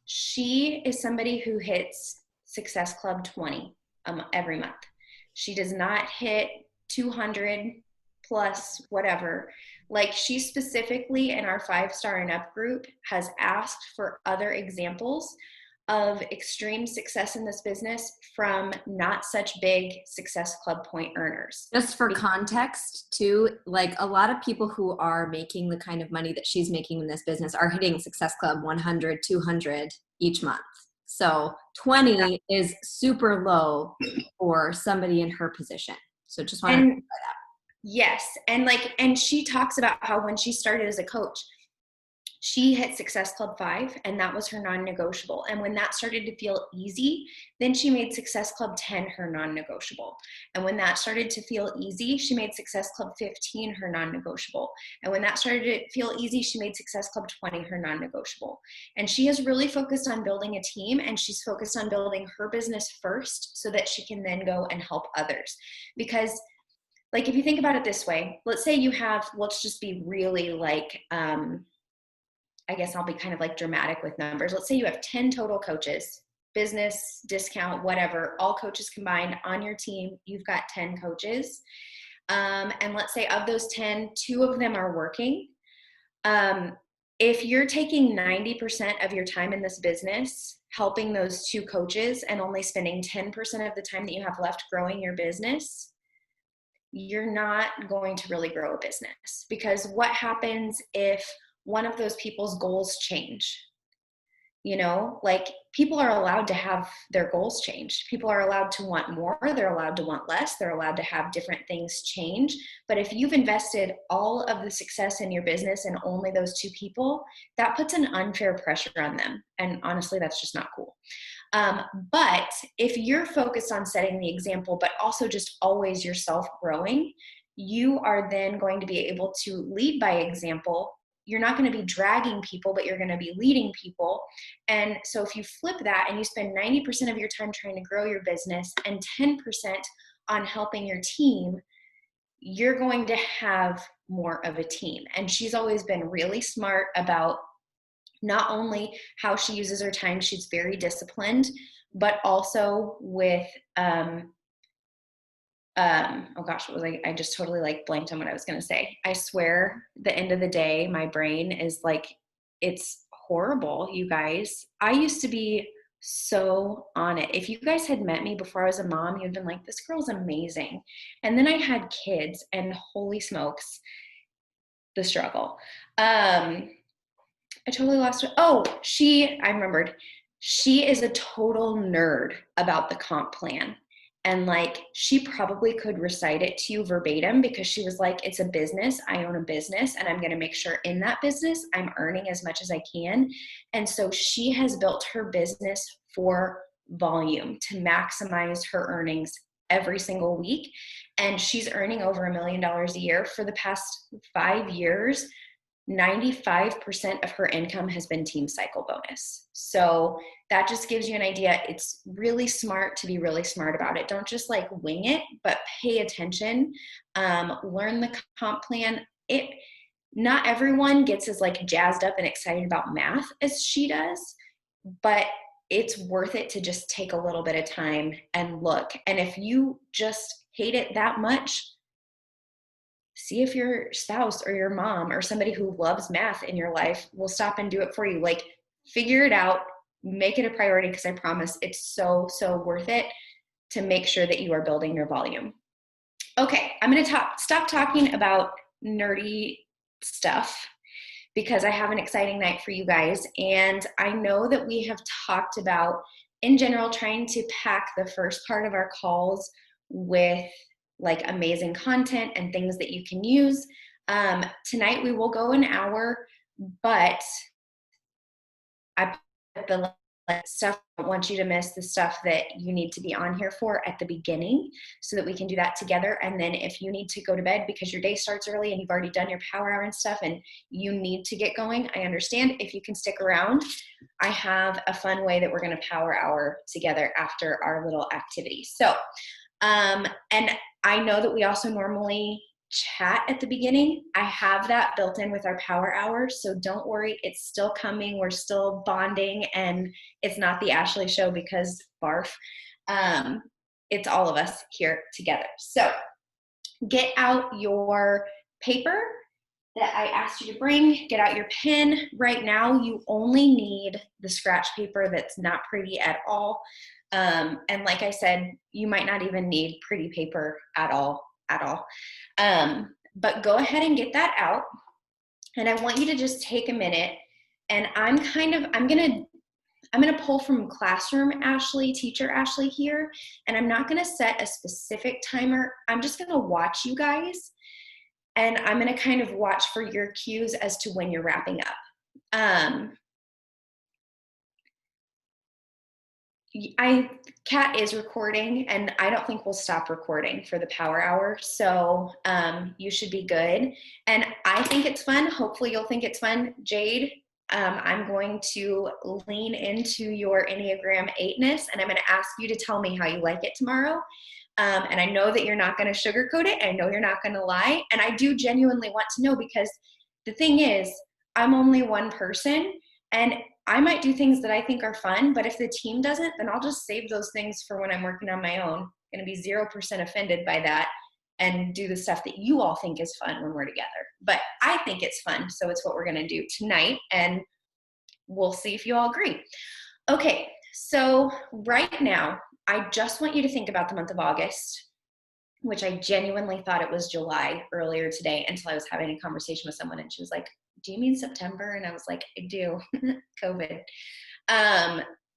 She is somebody who hits Success Club 20 every month. She does not hit 200 plus whatever. Like, she specifically in our 5-star and up group has asked for other examples of extreme success in this business from not such big Success Club point earners. Just for context, too, like a lot of people who are making the kind of money that she's making in this business are hitting Success Club 100, 200 each month. So 20 is super low for somebody in her position. So just want to And yes, and she talks about how when she started as a coach, she hit Success Club 5, and that was her non-negotiable. And when that started to feel easy, then she made Success Club 10 her non-negotiable. And when that started to feel easy, she made Success Club 15 her non-negotiable. And when that started to feel easy, she made Success Club 20 her non-negotiable. And she has really focused on building a team, and she's focused on building her business first so that she can then go and help others. Because, like, if you think about it this way, let's say you have, let's just be really like, I guess I'll be kind of like dramatic with numbers. Let's say you have 10 total coaches, business, discount, whatever, all coaches combined on your team. You've got 10 coaches. And let's say of those 10, 2 of them are working. If you're taking 90% of your time in this business, helping those 2 coaches and only spending 10% of the time that you have left growing your business, you're not going to really grow a business. Because what happens if one of those people's goals change? You know, like, people are allowed to have their goals change. People are allowed to want more. They're allowed to want less. They're allowed to have different things change. But if you've invested all of the success in your business in only those 2 people, that puts an unfair pressure on them. And honestly, that's just not cool. But if you're focused on setting the example, but also just always yourself growing, you are then going to be able to lead by example. You're not going to be dragging people, but you're going to be leading people. And so if you flip that and you spend 90% of your time trying to grow your business and 10% on helping your team, you're going to have more of a team. And she's always been really smart about not only how she uses her time, she's very disciplined, but also with, oh gosh, what was I just totally like blanked on what I was going to say. I swear, the end of the day, my brain is like, it's horrible, you guys. I used to be so on it. If you guys had met me before I was a mom, you'd been like, this girl's amazing. And then I had kids, and holy smokes, the struggle. I totally lost it. Oh, I remembered. She is a total nerd about the comp plan. And like, she probably could recite it to you verbatim, because she was like, it's a business. I own a business, and I'm going to make sure in that business I'm earning as much as I can. And so she has built her business for volume to maximize her earnings every single week. And she's earning over $1 million a year for the past 5 years. 95% of her income has been team cycle bonus. So that just gives you an idea. It's really smart to be really smart about it. Don't just like wing it, but pay attention. Learn the comp plan. Not everyone gets as like jazzed up and excited about math as she does, but it's worth it to just take a little bit of time and look. And if you just hate it that much, see if your spouse or your mom or somebody who loves math in your life will stop and do it for you. Like, figure it out, make it a priority, because I promise it's so, so worth it to make sure that you are building your volume. Okay, I'm going to stop talking about nerdy stuff, because I have an exciting night for you guys. And I know that we have talked about, in general, trying to pack the first part of our calls with like amazing content and things that you can use. Tonight we will go an hour, but I put the stuff I don't want you to miss, the stuff that you need to be on here for at the beginning, so that we can do that together. And then if you need to go to bed because your day starts early and you've already done your power hour and stuff and you need to get going, I understand. If you can stick around, I have a fun way that we're going to power hour together after our little activity. So, and I know that we also normally chat at the beginning. I have that built in with our power hour, so don't worry, it's still coming. We're still bonding, and it's not the Ashley show because barf. It's all of us here together. So get out your paper that I asked you to bring, get out your pen. Right now, you only need the scratch paper that's not pretty at all. And like I said, you might not even need pretty paper at all. But go ahead and get that out. And I want you to just take a minute, and I'm gonna pull from classroom Ashley, teacher Ashley here, and I'm not gonna set a specific timer. I'm just gonna watch you guys, and I'm gonna kind of watch for your cues as to when you're wrapping up. Kat is recording, and I don't think we'll stop recording for the power hour, so you should be good. And I think it's fun. Hopefully you'll think it's fun. Jade, I'm going to lean into your Enneagram 8-ness, and I'm going to ask you to tell me how you like it tomorrow. And I know that you're not going to sugarcoat it. I know you're not going to lie. And I do genuinely want to know, because the thing is, I'm only one person, and I might do things that I think are fun, but if the team doesn't, then I'll just save those things for when I'm working on my own. I'm going to be 0% offended by that and do the stuff that you all think is fun when we're together. But I think it's fun, so it's what we're going to do tonight, and we'll see if you all agree. Okay, so right now, I just want you to think about the month of August, which I genuinely thought it was July earlier today until I was having a conversation with someone, and she was like, do you mean September? And I was like, I do. COVID.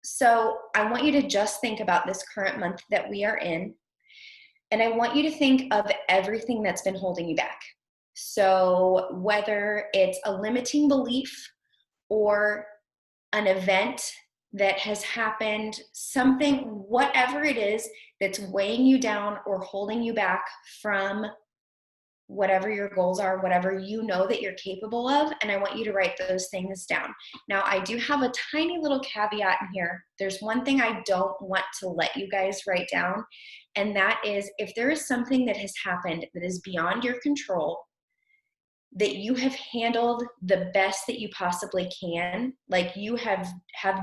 So I want you to just think about this current month that we are in, and I want you to think of everything that's been holding you back. So whether it's a limiting belief or an event that has happened, something, whatever it is that's weighing you down or holding you back from whatever your goals are, whatever you know that you're capable of, and I want you to write those things down. Now, I do have a tiny little caveat in here. There's one thing I don't want to let you guys write down, and that is if there is something that has happened that is beyond your control, that you have handled the best that you possibly can, like you have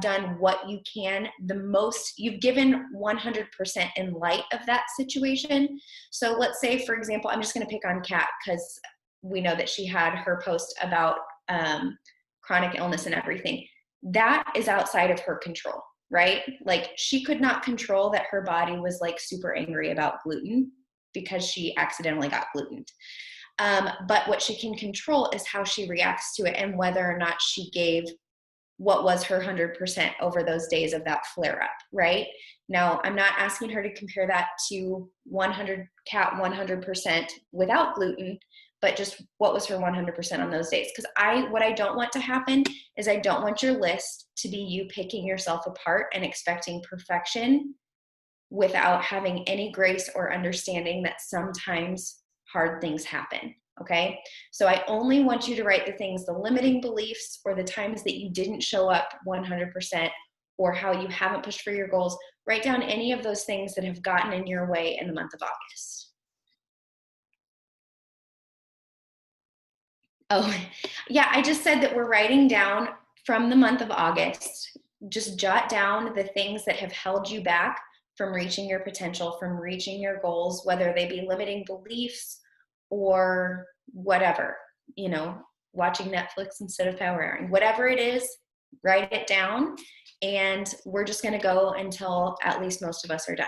done what you can, the most you've given 100% in light of that situation. So let's say, for example, I'm just going to pick on Kat because we know that she had her post about chronic illness and everything. That is outside of her control, right? Like she could not control that her body was like super angry about gluten because she accidentally got gluten. But what she can control is how she reacts to it and whether or not she gave what was her 100% over those days of that flare up, right? Now, I'm not asking her to compare that to 100 100% without gluten, but just what was her 100% on those days. Because what I don't want to happen is I don't want your list to be you picking yourself apart and expecting perfection without having any grace or understanding that sometimes hard things happen, okay? So I only want you to write the things, the limiting beliefs or the times that you didn't show up 100% or how you haven't pushed for your goals. Write down any of those things that have gotten in your way in the month of August. Oh, yeah, I just said that we're writing down from the month of August. Just jot down the things that have held you back from reaching your potential, from reaching your goals, whether they be limiting beliefs or whatever, watching Netflix instead of power hour, whatever it is, write it down. And we're just going to go until at least most of us are done.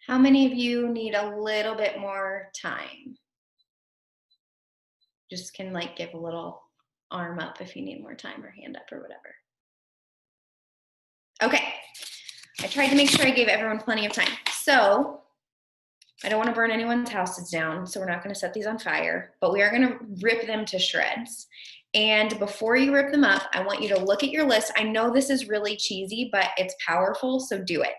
How many of you need a little bit more time? Just can like give a little arm up if you need more time or hand up or whatever. Okay, I tried to make sure I gave everyone plenty of time. So I don't want to burn anyone's houses down, so we're not going to set these on fire, but we are going to rip them to shreds. And before you rip them up, I want you to look at your list. I know this is really cheesy, but it's powerful, so do it.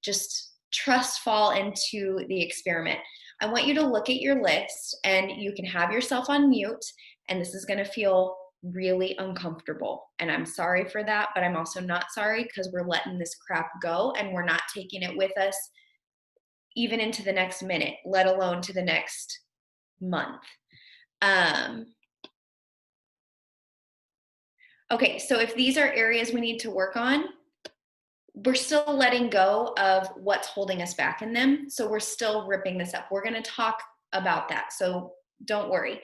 Just trust fall into the experiment. I want you to look at your list, and you can have yourself on mute, and this is going to feel really uncomfortable. And I'm sorry for that, but I'm also not sorry because we're letting this crap go and we're not taking it with us even into the next minute, let alone to the next month. Okay, so if these are areas we need to work on, we're still letting go of what's holding us back in them. So we're still ripping this up. We're going to talk about that. So don't worry.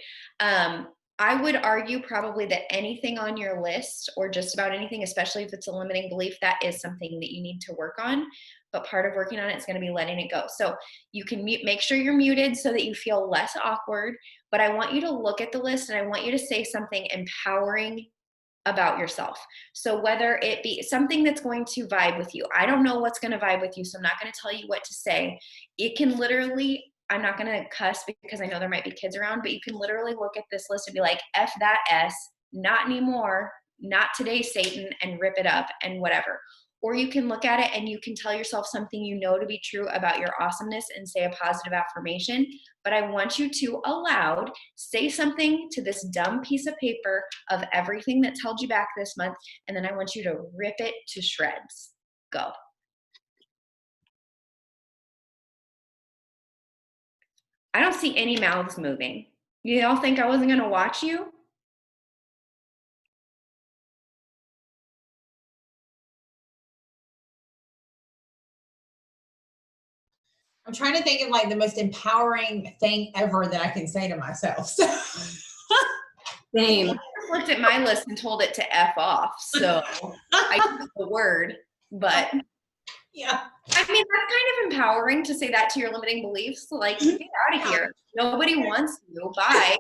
I would argue probably that anything on your list, or just about anything, especially if it's a limiting belief, that is something that you need to work on. But part of working on it is going to be letting it go. So you can make sure you're muted so that you feel less awkward. But I want you to look at the list and I want you to say something empowering about yourself. So whether it be something that's going to vibe with you, I don't know what's going to vibe with you, so I'm not going to tell you what to say. It can literally, I'm not going to cuss because I know there might be kids around, but you can literally look at this list and be like, F that S, not anymore, not today, Satan, and rip it up and whatever. Or you can look at it and you can tell yourself something you know to be true about your awesomeness and say a positive affirmation. But I want you to aloud say something to this dumb piece of paper of everything that's held you back this month, and then I want you to rip it to shreds. Go. I don't see any mouths moving. You all think I wasn't going to watch you? I'm trying to think of like the most empowering thing ever that I can say to myself. So. Same. I just looked at my list and told it to F off. So I used the word, but yeah. I mean, that's kind of empowering to say that to your limiting beliefs. Like, get out of here. Nobody wants you. Bye.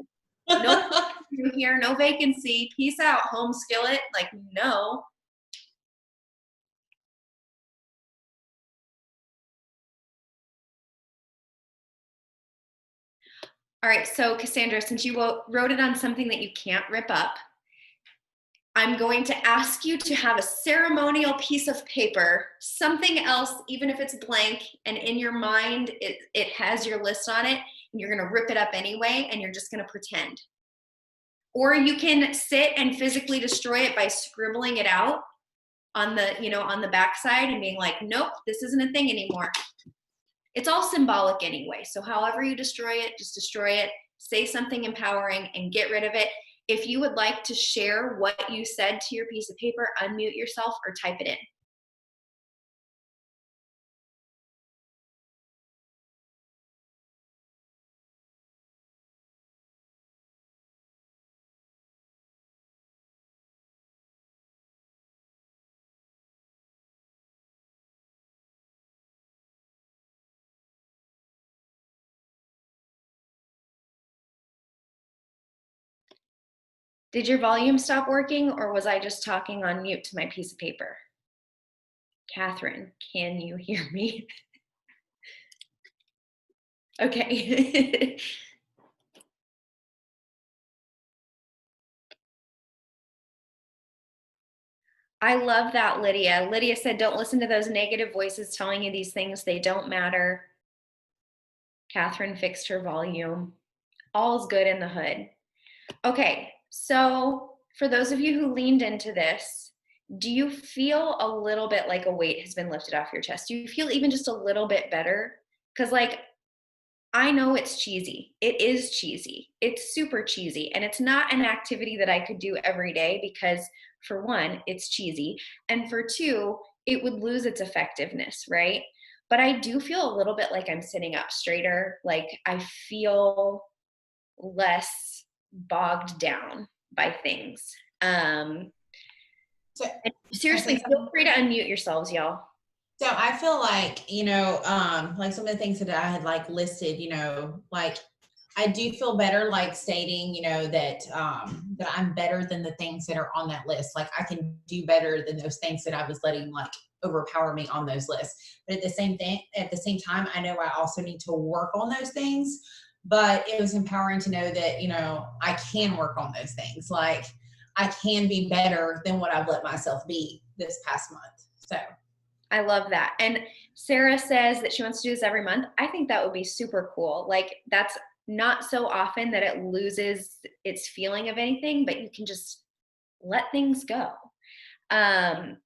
No you here. No vacancy. Peace out. Home skillet. Like, no. All right. So, Cassandra, since you wrote it on something that you can't rip up, I'm going to ask you to have a ceremonial piece of paper, something else, even if it's blank, and in your mind, it has your list on it, and you're going to rip it up anyway, and you're just going to pretend. Or you can sit and physically destroy it by scribbling it out on the backside and being like, nope, this isn't a thing anymore. It's all symbolic anyway. So however you destroy it, just destroy it, say something empowering, and get rid of it. If you would like to share what you said to your piece of paper, unmute yourself or type it in. Did your volume stop working, or was I just talking on mute to my piece of paper? Catherine, can you hear me? Okay. I love that, Lydia. Lydia said, don't listen to those negative voices telling you these things. They don't matter. Catherine fixed her volume. All's good in the hood. Okay, so for those of you who leaned into this, do you feel a little bit like a weight has been lifted off your chest? Do you feel even just a little bit better? Because like, I know it's cheesy. It is cheesy. It's super cheesy. And it's not an activity that I could do every day because, for one, it's cheesy. And for two, it would lose its effectiveness, right? But I do feel a little bit like I'm sitting up straighter. Like I feel less bogged down by things. Seriously, feel free to unmute yourselves, y'all. So I feel like, like some of the things that I had like listed, like I do feel better like stating, that I'm better than the things that are on that list. Like I can do better than those things that I was letting like overpower me on those lists. But at the same time, I know I also need to work on those things. But it was empowering to know that, I can work on those things. Like I can be better than what I've let myself be this past month. So I love that. And Sarah says that she wants to do this every month. I think that would be super cool. Like that's not so often that it loses its feeling of anything, but you can just let things go. Um,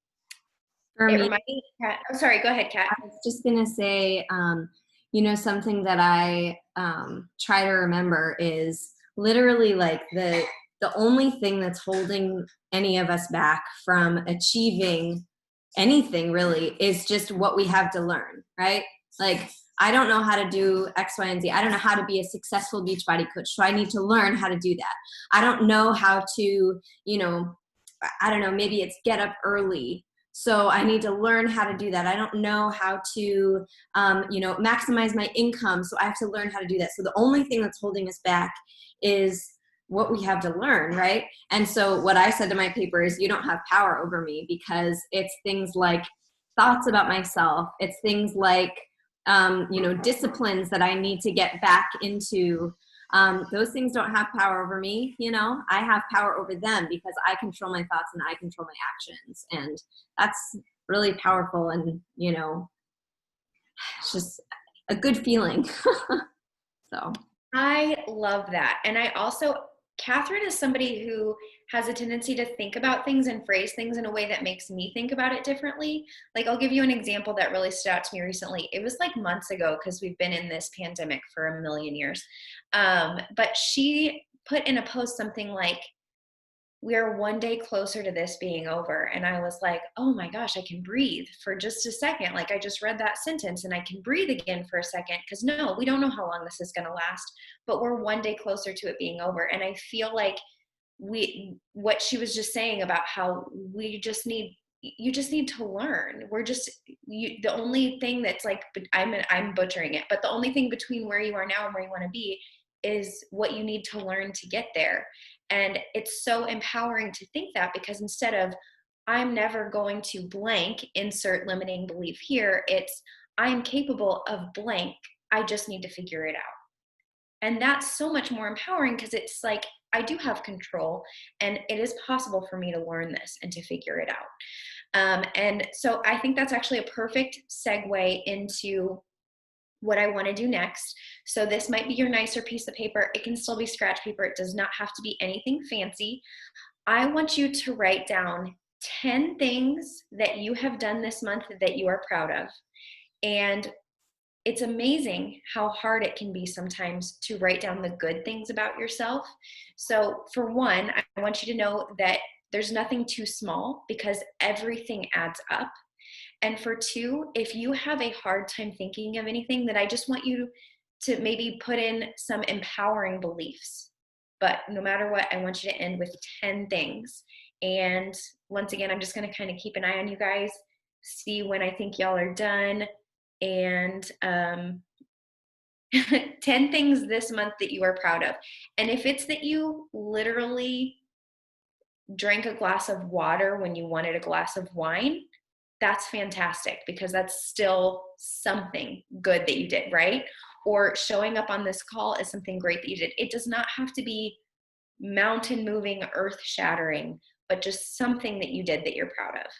For it me, reminds me, Kat, oh, sorry, go ahead, Kat. I was just gonna say, something that I try to remember is literally like the only thing that's holding any of us back from achieving anything really is just what we have to learn, right? Like I don't know how to do X, Y, and Z. I don't know how to be a successful Beachbody coach, so I need to learn how to do that. I don't know how to, I don't know, maybe it's get up early, so I need to learn how to do that. I don't know how to, maximize my income. So I have to learn how to do that. So the only thing that's holding us back is what we have to learn, right? And so what I said to my paper is, you don't have power over me, because it's things like thoughts about myself. It's things like, disciplines that I need to get back into. Those things don't have power over me. I have power over them, because I control my thoughts and I control my actions. And that's really powerful. And, it's just a good feeling. So. I love that. And I also, Catherine is somebody who has a tendency to think about things and phrase things in a way that makes me think about it differently. Like, I'll give you an example that really stood out to me recently. It was like months ago, because we've been in this pandemic for a million years. But she put in a post something like, we're one day closer to this being over. And I was like, oh my gosh, I can breathe for just a second. Like I just read that sentence and I can breathe again for a second. Because no, we don't know how long this is going to last, but we're one day closer to it being over. And I feel like what she was just saying about how you just need to learn. The only thing that's like, I'm butchering it, but the only thing between where you are now and where you want to be is what you need to learn to get there. And it's so empowering to think that, because instead of I'm never going to blank, insert limiting belief here, it's I'm capable of blank. I just need to figure it out. And that's so much more empowering, because it's like I do have control and it is possible for me to learn this and to figure it out. And so I think that's actually a perfect segue into what I want to do next. So this might be your nicer piece of paper. It can still be scratch paper. It does not have to be anything fancy. I want you to write down 10 things that you have done this month that you are proud of. And it's amazing how hard it can be sometimes to write down the good things about yourself. So for one, I want you to know that there's nothing too small, because everything adds up. And for two, if you have a hard time thinking of anything, then I just want you to maybe put in some empowering beliefs. But no matter what, I want you to end with 10 things. And once again, I'm just going to kind of keep an eye on you guys, see when I think y'all are done. And 10 things this month that you are proud of. And if it's that you literally drank a glass of water when you wanted a glass of wine, that's fantastic, because that's still something good that you did, right? Or showing up on this call is something great that you did. It does not have to be mountain moving, earth shattering, but just something that you did that you're proud of.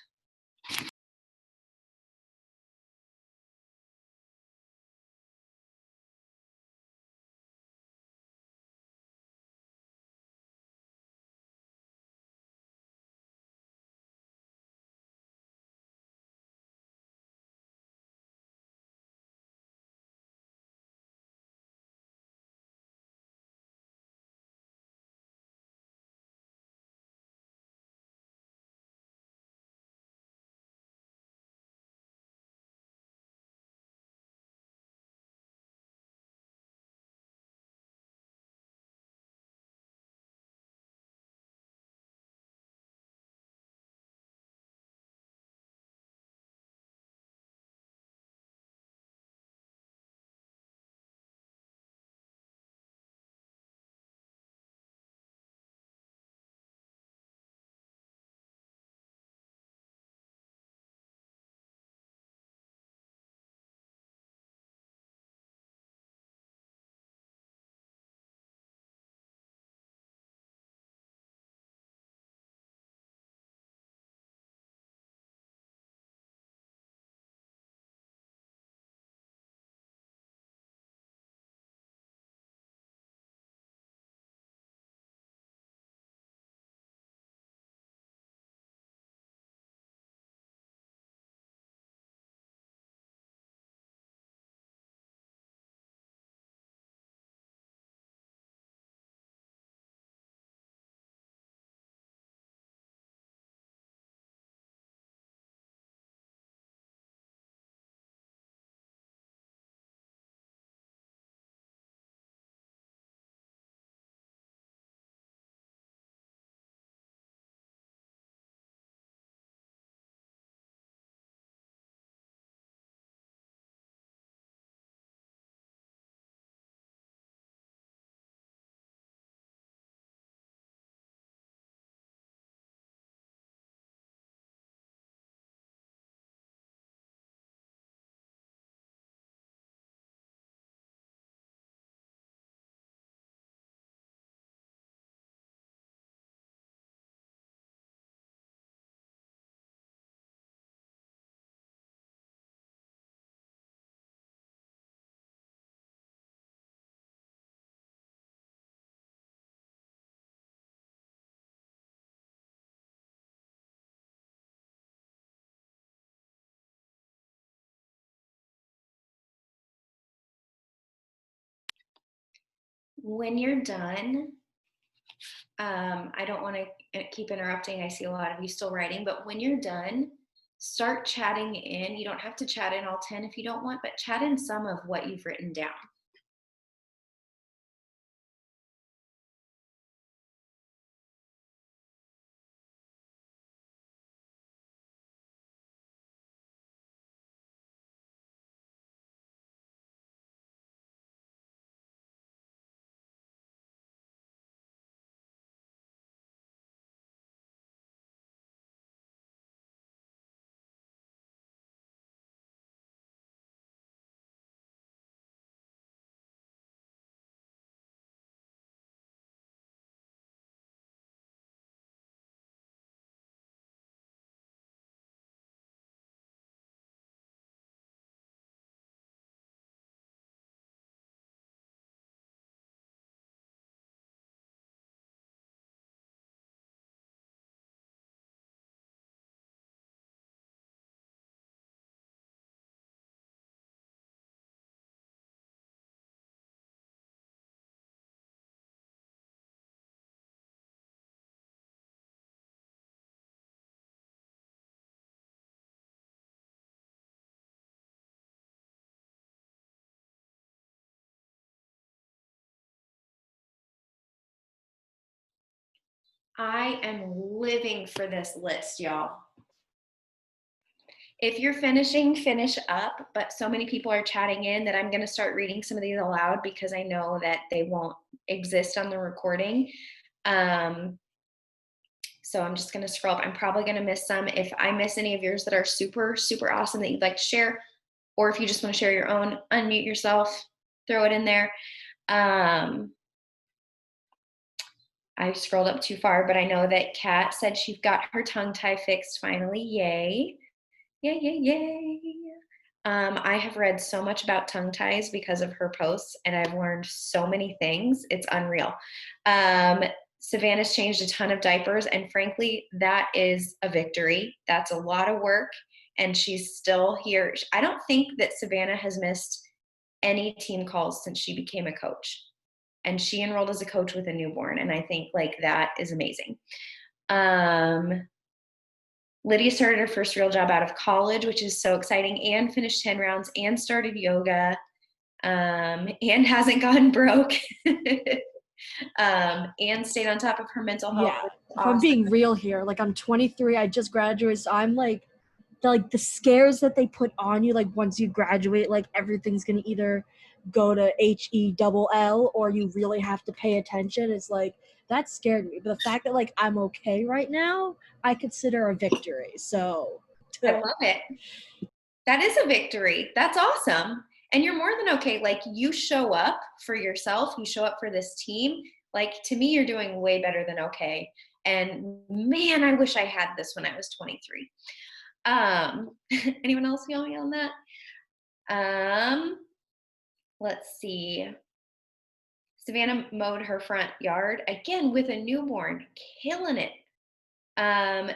When you're done, I don't want to keep interrupting. I see a lot of you still writing, but when you're done, start chatting in. You don't have to chat in all 10 if you don't want, but chat in some of what you've written down. I am living for this list, y'all. If you're finishing, finish up, but so many people are chatting in that I'm going to start reading some of these aloud because I know that they won't exist on the recording. So I'm just going to scroll up. I'm probably going to miss some. If I miss any of yours that are super, super awesome that you'd like to share, or if you just want to share your own, unmute yourself, throw it in there. I scrolled up too far, but I know that Kat said she got her tongue tie fixed finally. Yay. Yay, yay, yay. I have read so much about tongue ties because of her posts, and I've learned so many things. It's unreal. Savannah's changed a ton of diapers, and frankly, that is a victory. That's a lot of work, and she's still here. I don't think that Savannah has missed any team calls since she became a coach. And she enrolled as a coach with a newborn, and I think like that is amazing. Lydia started her first real job out of college, which is so exciting, and finished 10 rounds and started yoga, and hasn't gone broke, and stayed on top of her mental health. Yeah, if I'm being real here, like I'm 23, I just graduated, so I'm like the scares that they put on you, like once you graduate, like everything's gonna either go to HELL or you really have to pay attention. It's like that scared me. But the fact that like I'm okay right now, I consider a victory. So I love it. That is a victory. That's awesome. And you're more than okay. Like you show up for yourself, you show up for this team. Like to me, you're doing way better than okay. And man, I wish I had this when I was 23. Anyone else feel me on that? Let's see. Savannah mowed her front yard again with a newborn, killing it.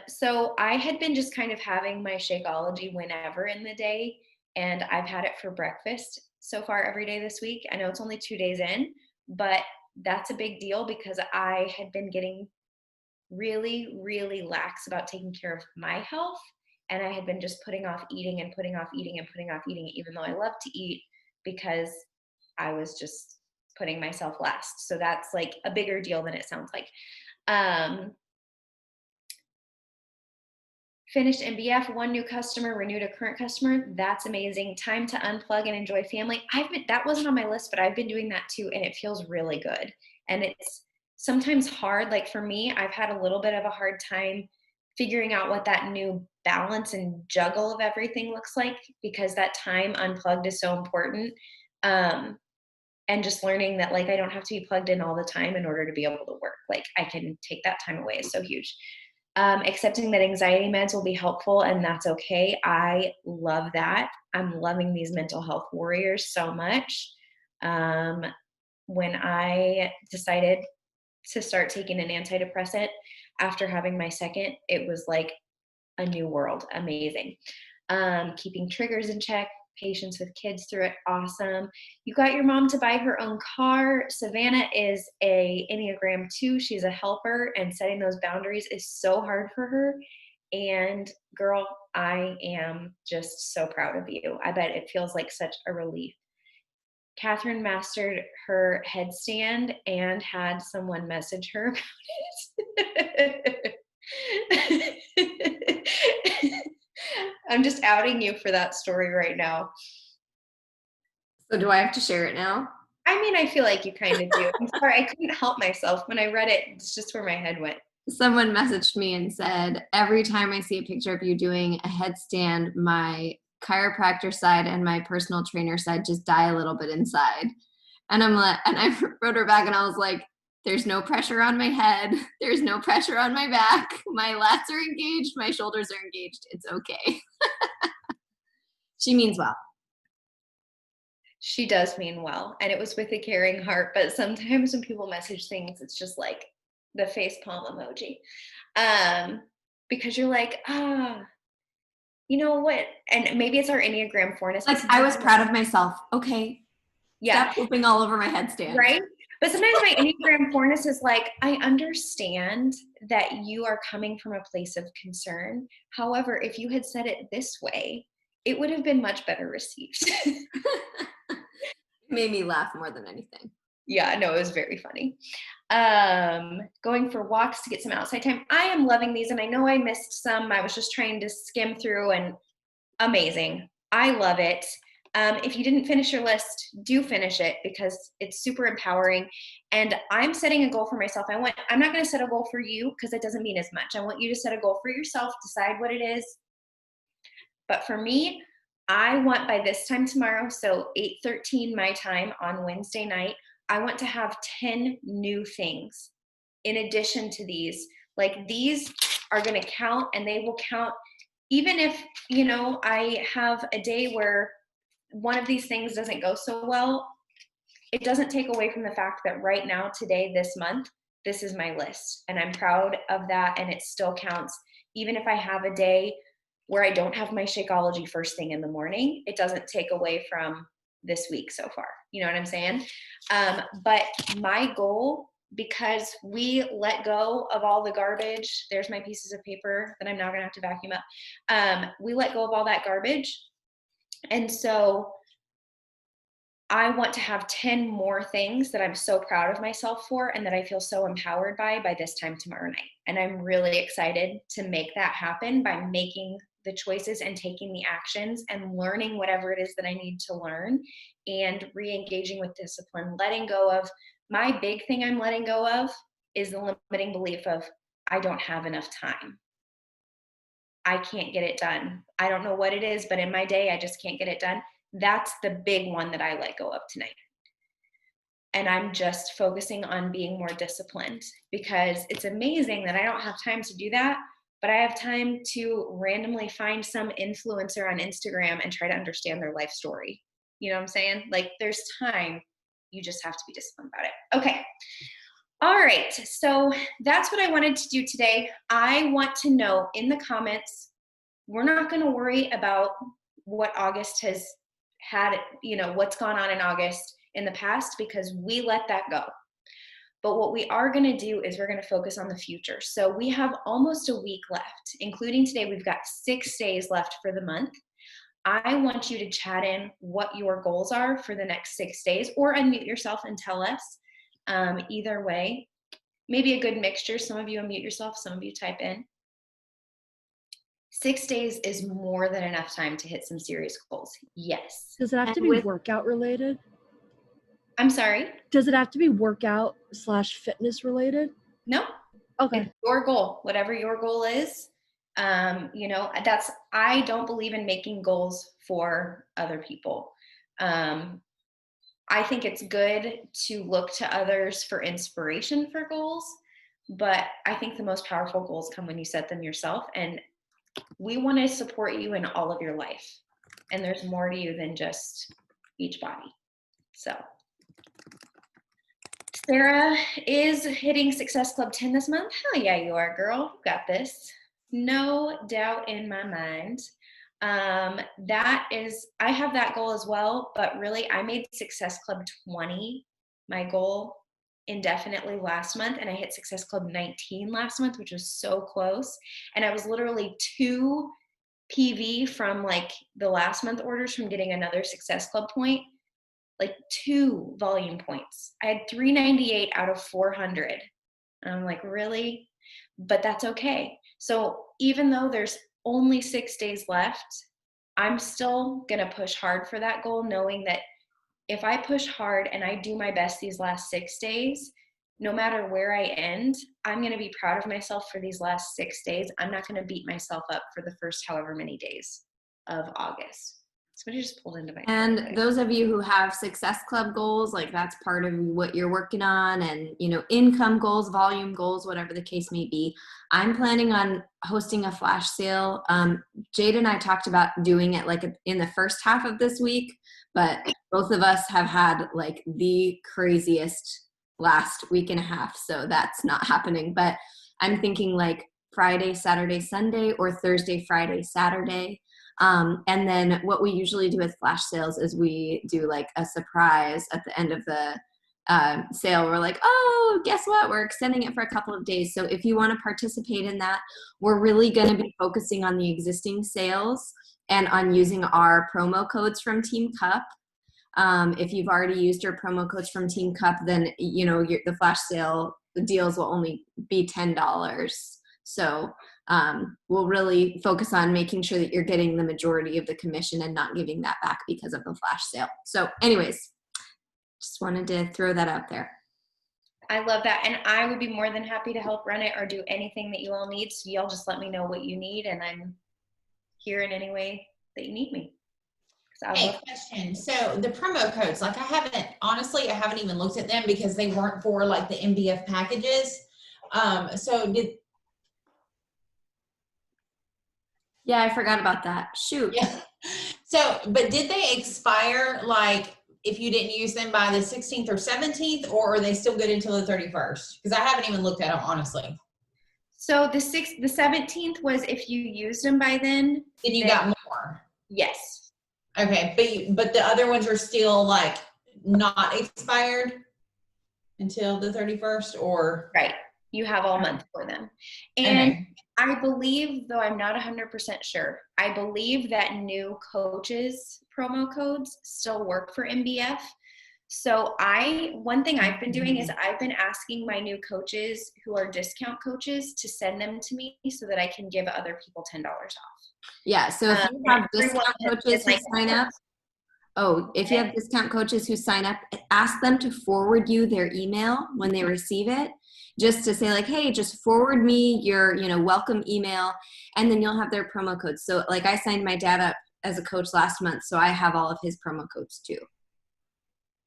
So I had been just kind of having my Shakeology whenever in the day, and I've had it for breakfast so far every day this week. I know it's only 2 days in, but that's a big deal because I had been getting really, really lax about taking care of my health. And I had been just putting off eating and putting off eating and putting off eating, even though I love to eat, because I was just putting myself last. So that's like a bigger deal than it sounds like. Finished MBF, one new customer, renewed a current customer. That's amazing. Time to unplug and enjoy family. That wasn't on my list, but I've been doing that too, and it feels really good. And it's sometimes hard. Like for me, I've had a little bit of a hard time figuring out what that new balance and juggle of everything looks like, because that time unplugged is so important. And just learning that like I don't have to be plugged in all the time in order to be able to work. Like I can take that time away is so huge. Accepting that anxiety meds will be helpful, and that's okay. I love that. I'm loving these mental health warriors so much. When I decided to start taking an antidepressant after having my second, it was like a new world. Amazing. Keeping triggers in check, patience with kids through it. Awesome. You got your mom to buy her own car. Savannah is a Enneagram 2. She's a helper, and setting those boundaries is so hard for her. And girl, I am just so proud of you. I bet it feels like such a relief. Catherine mastered her headstand and had someone message her about it. I'm just outing you for that story right now. So do I have to share it now? I mean, I feel like you kind of do. I'm sorry, I couldn't help myself. When I read it, it's just where my head went. Someone messaged me and said, every time I see a picture of you doing a headstand, my chiropractor side and my personal trainer side just die a little bit inside. And I'm like, and I wrote her back and I was like, there's no pressure on my head. There's no pressure on my back. My lats are engaged. My shoulders are engaged. It's okay. She means well. She does mean well. And it was with a caring heart. But sometimes when people message things, it's just like the face palm emoji. Because you're like, you know what? And maybe it's our Enneagram 4-ness. Like, I was proud of myself. Okay. Yeah. Stop pooping all over my headstand. Right? But sometimes my Enneagram 4-ness is like, I understand that you are coming from a place of concern. However, if you had said it this way, it would have been much better received. Made me laugh more than anything. Yeah, no, it was very funny. Going for walks to get some outside time. I am loving these, and I know I missed some. I was just trying to skim through, and amazing. I love it. If you didn't finish your list, do finish it because it's super empowering. And I'm setting a goal for myself. I'm not going to set a goal for you because it doesn't mean as much. I want you to set a goal for yourself, decide what it is. But for me, I want by this time tomorrow, so 8:13 my time on Wednesday night, I want to have 10 new things in addition to these. Like, these are going to count, and they will count even if, I have a day where one of these things doesn't go so well. It doesn't take away from the fact that right now, today, this month, this is my list, and I'm proud of that, and it still counts. Even if I have a day where I don't have my Shakeology first thing in the morning, it doesn't take away from this week so far. You know what I'm saying? But my goal, because we let go of all the garbage, there's my pieces of paper that I'm now gonna have to vacuum up. We let go of all that garbage. And so I want to have 10 more things that I'm so proud of myself for and that I feel so empowered by this time tomorrow night. And I'm really excited to make that happen by making the choices and taking the actions and learning whatever it is that I need to learn and re-engaging with discipline, letting go of my big thing. I'm letting go of is the limiting belief of I don't have enough time. I can't get it done. I don't know what it is, but in my day, I just can't get it done. That's the big one that I let go of tonight. And I'm just focusing on being more disciplined because it's amazing that I don't have time to do that, but I have time to randomly find some influencer on Instagram and try to understand their life story. You know what I'm saying? Like, there's time. You just have to be disciplined about it. Okay. All right. So that's what I wanted to do today. I want to know in the comments, we're not going to worry about what August has had, what's gone on in August in the past because we let that go. But what we are going to do is we're going to focus on the future. So we have almost a week left, including today. We've got 6 days left for the month. I want you to chat in what your goals are for the next 6 days, or unmute yourself and tell us. Either way, maybe a good mixture. Some of you unmute yourself, some of you type in. 6 days is more than enough time to hit some serious goals. Yes. Does it have to be workout related? I'm sorry? Does it have to be workout/fitness related? No. Okay. It's your goal, whatever your goal is. I don't believe in making goals for other people. I think it's good to look to others for inspiration for goals, but I think the most powerful goals come when you set them yourself, and we want to support you in all of your life. And there's more to you than just beach body. So Sarah is hitting Success Club 10 this month. Hell yeah, you are, girl. You got this. No doubt in my mind. That is, I have that goal as well, but really I made Success Club 20 my goal indefinitely last month, and I hit Success Club 19 last month, which was so close. And I was literally 2 PV from like the last month orders from getting another Success Club point, like 2 volume points. I had 398 out of 400. And I'm like, really? But that's okay. So even though there's only 6 days left, I'm still going to push hard for that goal, knowing that if I push hard and I do my best these last 6 days, no matter where I end, I'm going to be proud of myself for these last 6 days. I'm not going to beat myself up for the first however many days of August. Somebody just pulled into my And those of you who have Success Club goals, like that's part of what you're working on, and you know, income goals, volume goals, whatever the case may be. I'm planning on hosting a flash sale. Jade and I talked about doing it like in the first half of this week, but both of us have had like the craziest last week and a half, so that's not happening. But I'm thinking like Friday, Saturday, Sunday, or Thursday, Friday, Saturday. And then what we usually do with flash sales is we do like a surprise at the end of the sale. We're like, oh, guess what? We're extending it for a couple of days. So if you want to participate in that, we're really going to be focusing on the existing sales and on using our promo codes from Team Cup. If you've already used your promo codes from Team Cup, then you know the flash sale deals will only be $10. So we'll really focus on making sure that you're getting the majority of the commission and not giving that back because of the flash sale. So anyways, just wanted to throw that out there. I love that. And I would be more than happy to help run it or do anything that you all need. So y'all just let me know what you need, and I'm here in any way that you need me. Hey, question. So the promo codes, like I haven't even looked at them because they weren't for like the MBF packages. Yeah, I forgot about that. Shoot. Yeah. So, but did they expire like if you didn't use them by the 16th or 17th, or are they still good until the 31st? Because I haven't even looked at them, honestly. So the 17th was if you used them by then. Then you got more. Yes. Okay, but the other ones are still like not expired until the 31st, or? Right. You have all month for them. And okay. I believe, though I'm not 100% sure, I believe that new coaches promo codes still work for MBF. So one thing I've been doing is I've been asking my new coaches who are discount coaches to send them to me so that I can give other people $10 off. Yeah, so if you have discount coaches who sign up, if you have discount coaches who sign up, ask them to forward you their email when they receive it, just to say like, hey, just forward me your, welcome email, and then you'll have their promo codes. So like I signed my dad up as a coach last month, so I have all of his promo codes too.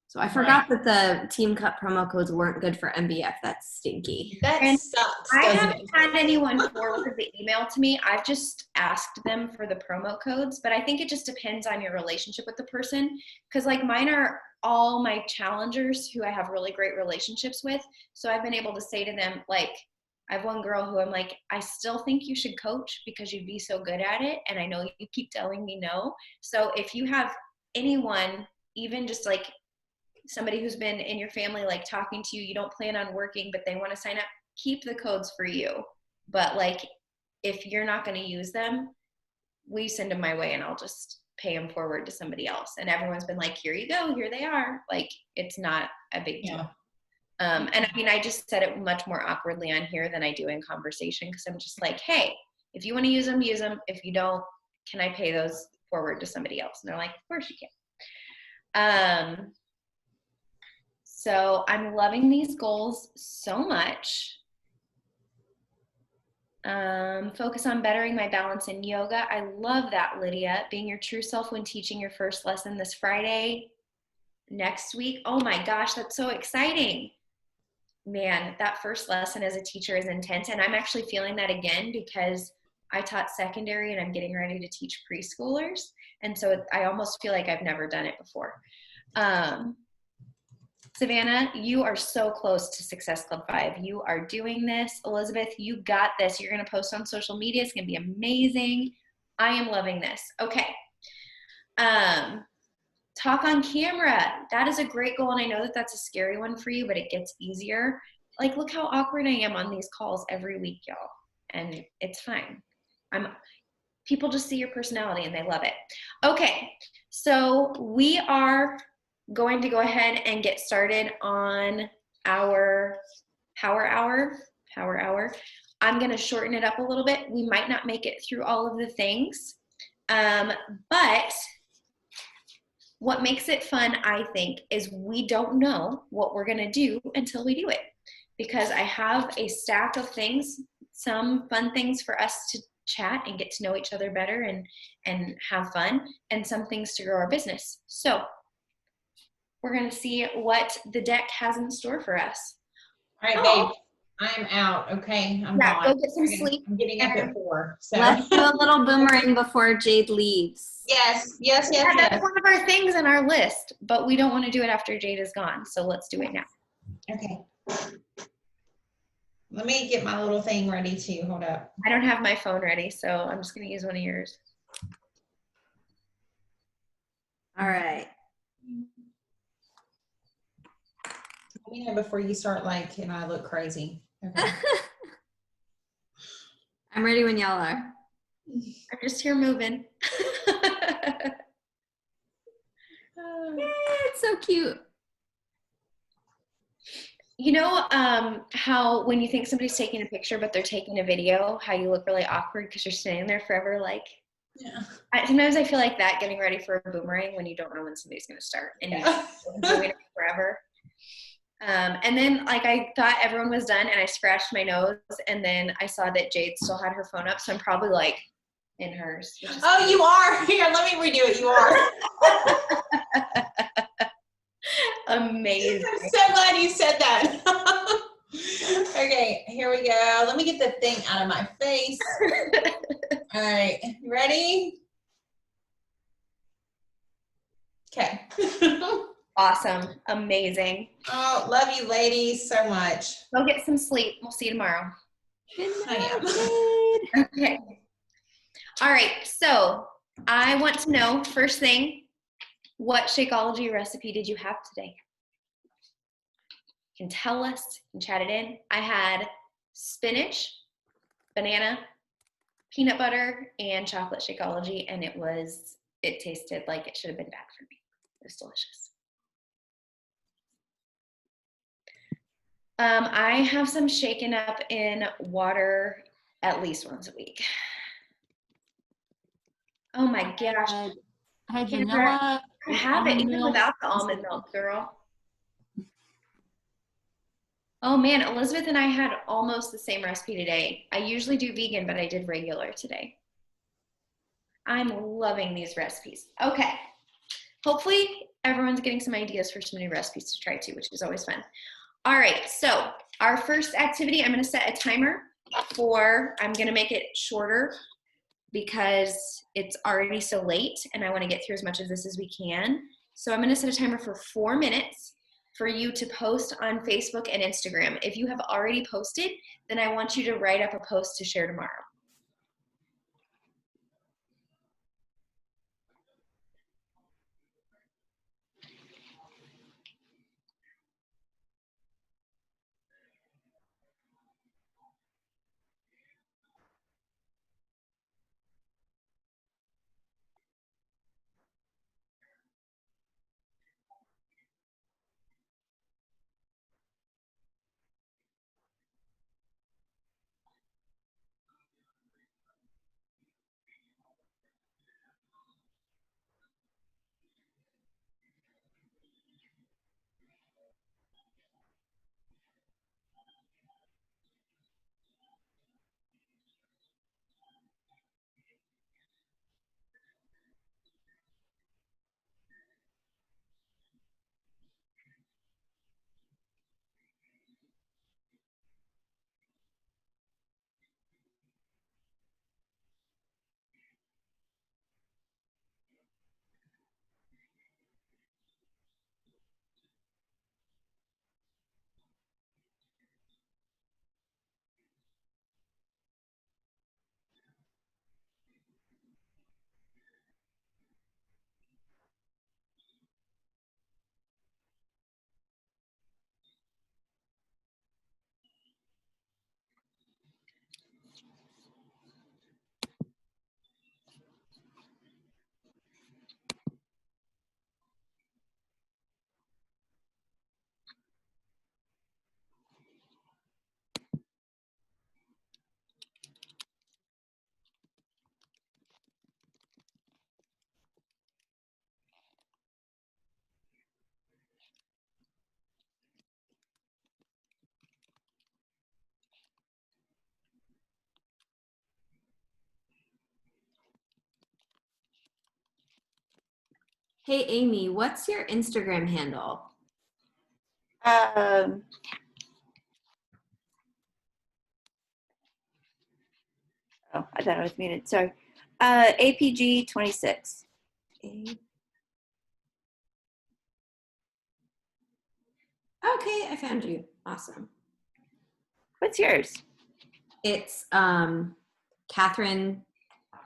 So I forgot that the Team Cup promo codes weren't good for MBF. That's stinky. That sucks. I haven't had anyone forward the email to me. I've just asked them for the promo codes, but I think it just depends on your relationship with the person. Because like mine are all my challengers who I have really great relationships with. So I've been able to say to them, like, I have one girl who I'm like, I still think you should coach because you'd be so good at it. And I know you keep telling me no. So if you have anyone, even just like somebody who's been in your family, like talking to you, you don't plan on working, but they want to sign up, keep the codes for you. But like, if you're not going to use them, we send them my way and I'll just pay them forward to somebody else. And everyone's been like, here you go, here they are. Like, it's not a big deal. And I mean, I just said it much more awkwardly on here than I do in conversation. Cause I'm just like, hey, if you want to use them, use them. If you don't, can I pay those forward to somebody else? And they're like, of course you can. So I'm loving these goals so much. Focus on bettering my balance in yoga. I love that, Lydia. Being your true self when teaching your first lesson this Friday. Next week. Oh my gosh, that's so exciting. Man, that first lesson as a teacher is intense. And I'm actually feeling that again because I taught secondary and I'm getting ready to teach preschoolers. And so I almost feel like I've never done it before. Savannah, you are so close to Success Club 5. You are doing this. Elizabeth, you got this. You're going to post on social media. It's going to be amazing. I am loving this. Okay. Talk on camera. That is a great goal. And I know that that's a scary one for you, but it gets easier. Like, look how awkward I am on these calls every week, y'all. And it's fine. People just see your personality and they love it. Okay. So we are going to go ahead and get started on our power hour. I'm going to shorten it up a little bit. We might not make it through all of the things, but what makes it fun, I think, is we don't know what we're going to do until we do it, because I have a stack of things, some fun things for us to chat and get to know each other better and have fun, and some things to grow our business. So we're going to see what the deck has in store for us. All right, babe. I'm out. Okay, I'm Yeah, gone. go get some sleep. I'm getting up at 4. So Let's do a little boomerang before Jade leaves. yes. Yeah, that's one of our things on our list, but we don't want to do it after Jade is gone. So let's do it now. Okay. Let me get my little thing ready too. Hold up. I don't have my phone ready, so I'm just going to use one of yours. All right. Let me know before you start, like, and I look crazy. Okay. I'm ready when y'all are. I'm just here moving. Yay, it's so cute. You know how when you think somebody's taking a picture but they're taking a video, how you look really awkward because you're standing there forever, like, Yeah. sometimes I feel like that getting ready for a boomerang when you don't know when somebody's going to start and you're doing it forever. And then, like, I thought everyone was done and I scratched my nose, and then I saw that Jade still had her phone up, so I'm probably like in hers. Oh, you are. Here, let me redo it. You are. Amazing. I'm so glad you said that. Okay, here we go. Let me get the thing out of my face. All right, ready? Okay. Awesome. Amazing. Oh, love you ladies so much. Go get some sleep. We'll see you tomorrow. I am. Okay. All right. So I want to know, first thing, what Shakeology recipe did you have today? You can tell us and chat it in. I had spinach, banana, peanut butter, and chocolate Shakeology, and it tasted like it should have been bad for me. It was delicious. I have some shaken up in water at least once a week. Oh my gosh. I had vanilla. I have it even milk. without the almond milk, girl. Oh man, Elizabeth and I had almost the same recipe today. I usually do vegan, but I did regular today. I'm loving these recipes. Okay. Hopefully everyone's getting some ideas for some new recipes to try too, which is always fun. All right, so our first activity, I'm going to set a timer I'm going to make it shorter because it's already so late and I want to get through as much of this as we can. So I'm going to set a timer for 4 minutes for you to post on Facebook and Instagram. If you have already posted, then I want you to write up a post to share tomorrow. Hey, Amy, what's your Instagram handle? Um, oh, I thought I was muted. Sorry. APG 26. Okay, I found you. Awesome. What's yours? It's Catherine,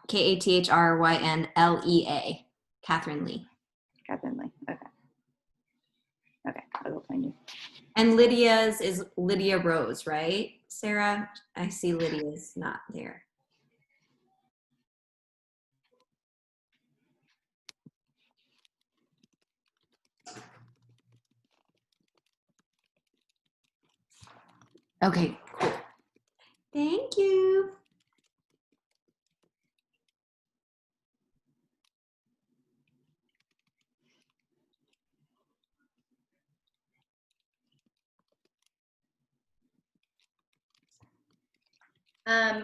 KATHRYNLEA, Catherine Lee. Catherine Lee. Okay. Okay, I will find you. And Lydia's is Lydia Rose, right? Sarah, I see Lydia's not there. Okay, cool. Thank you.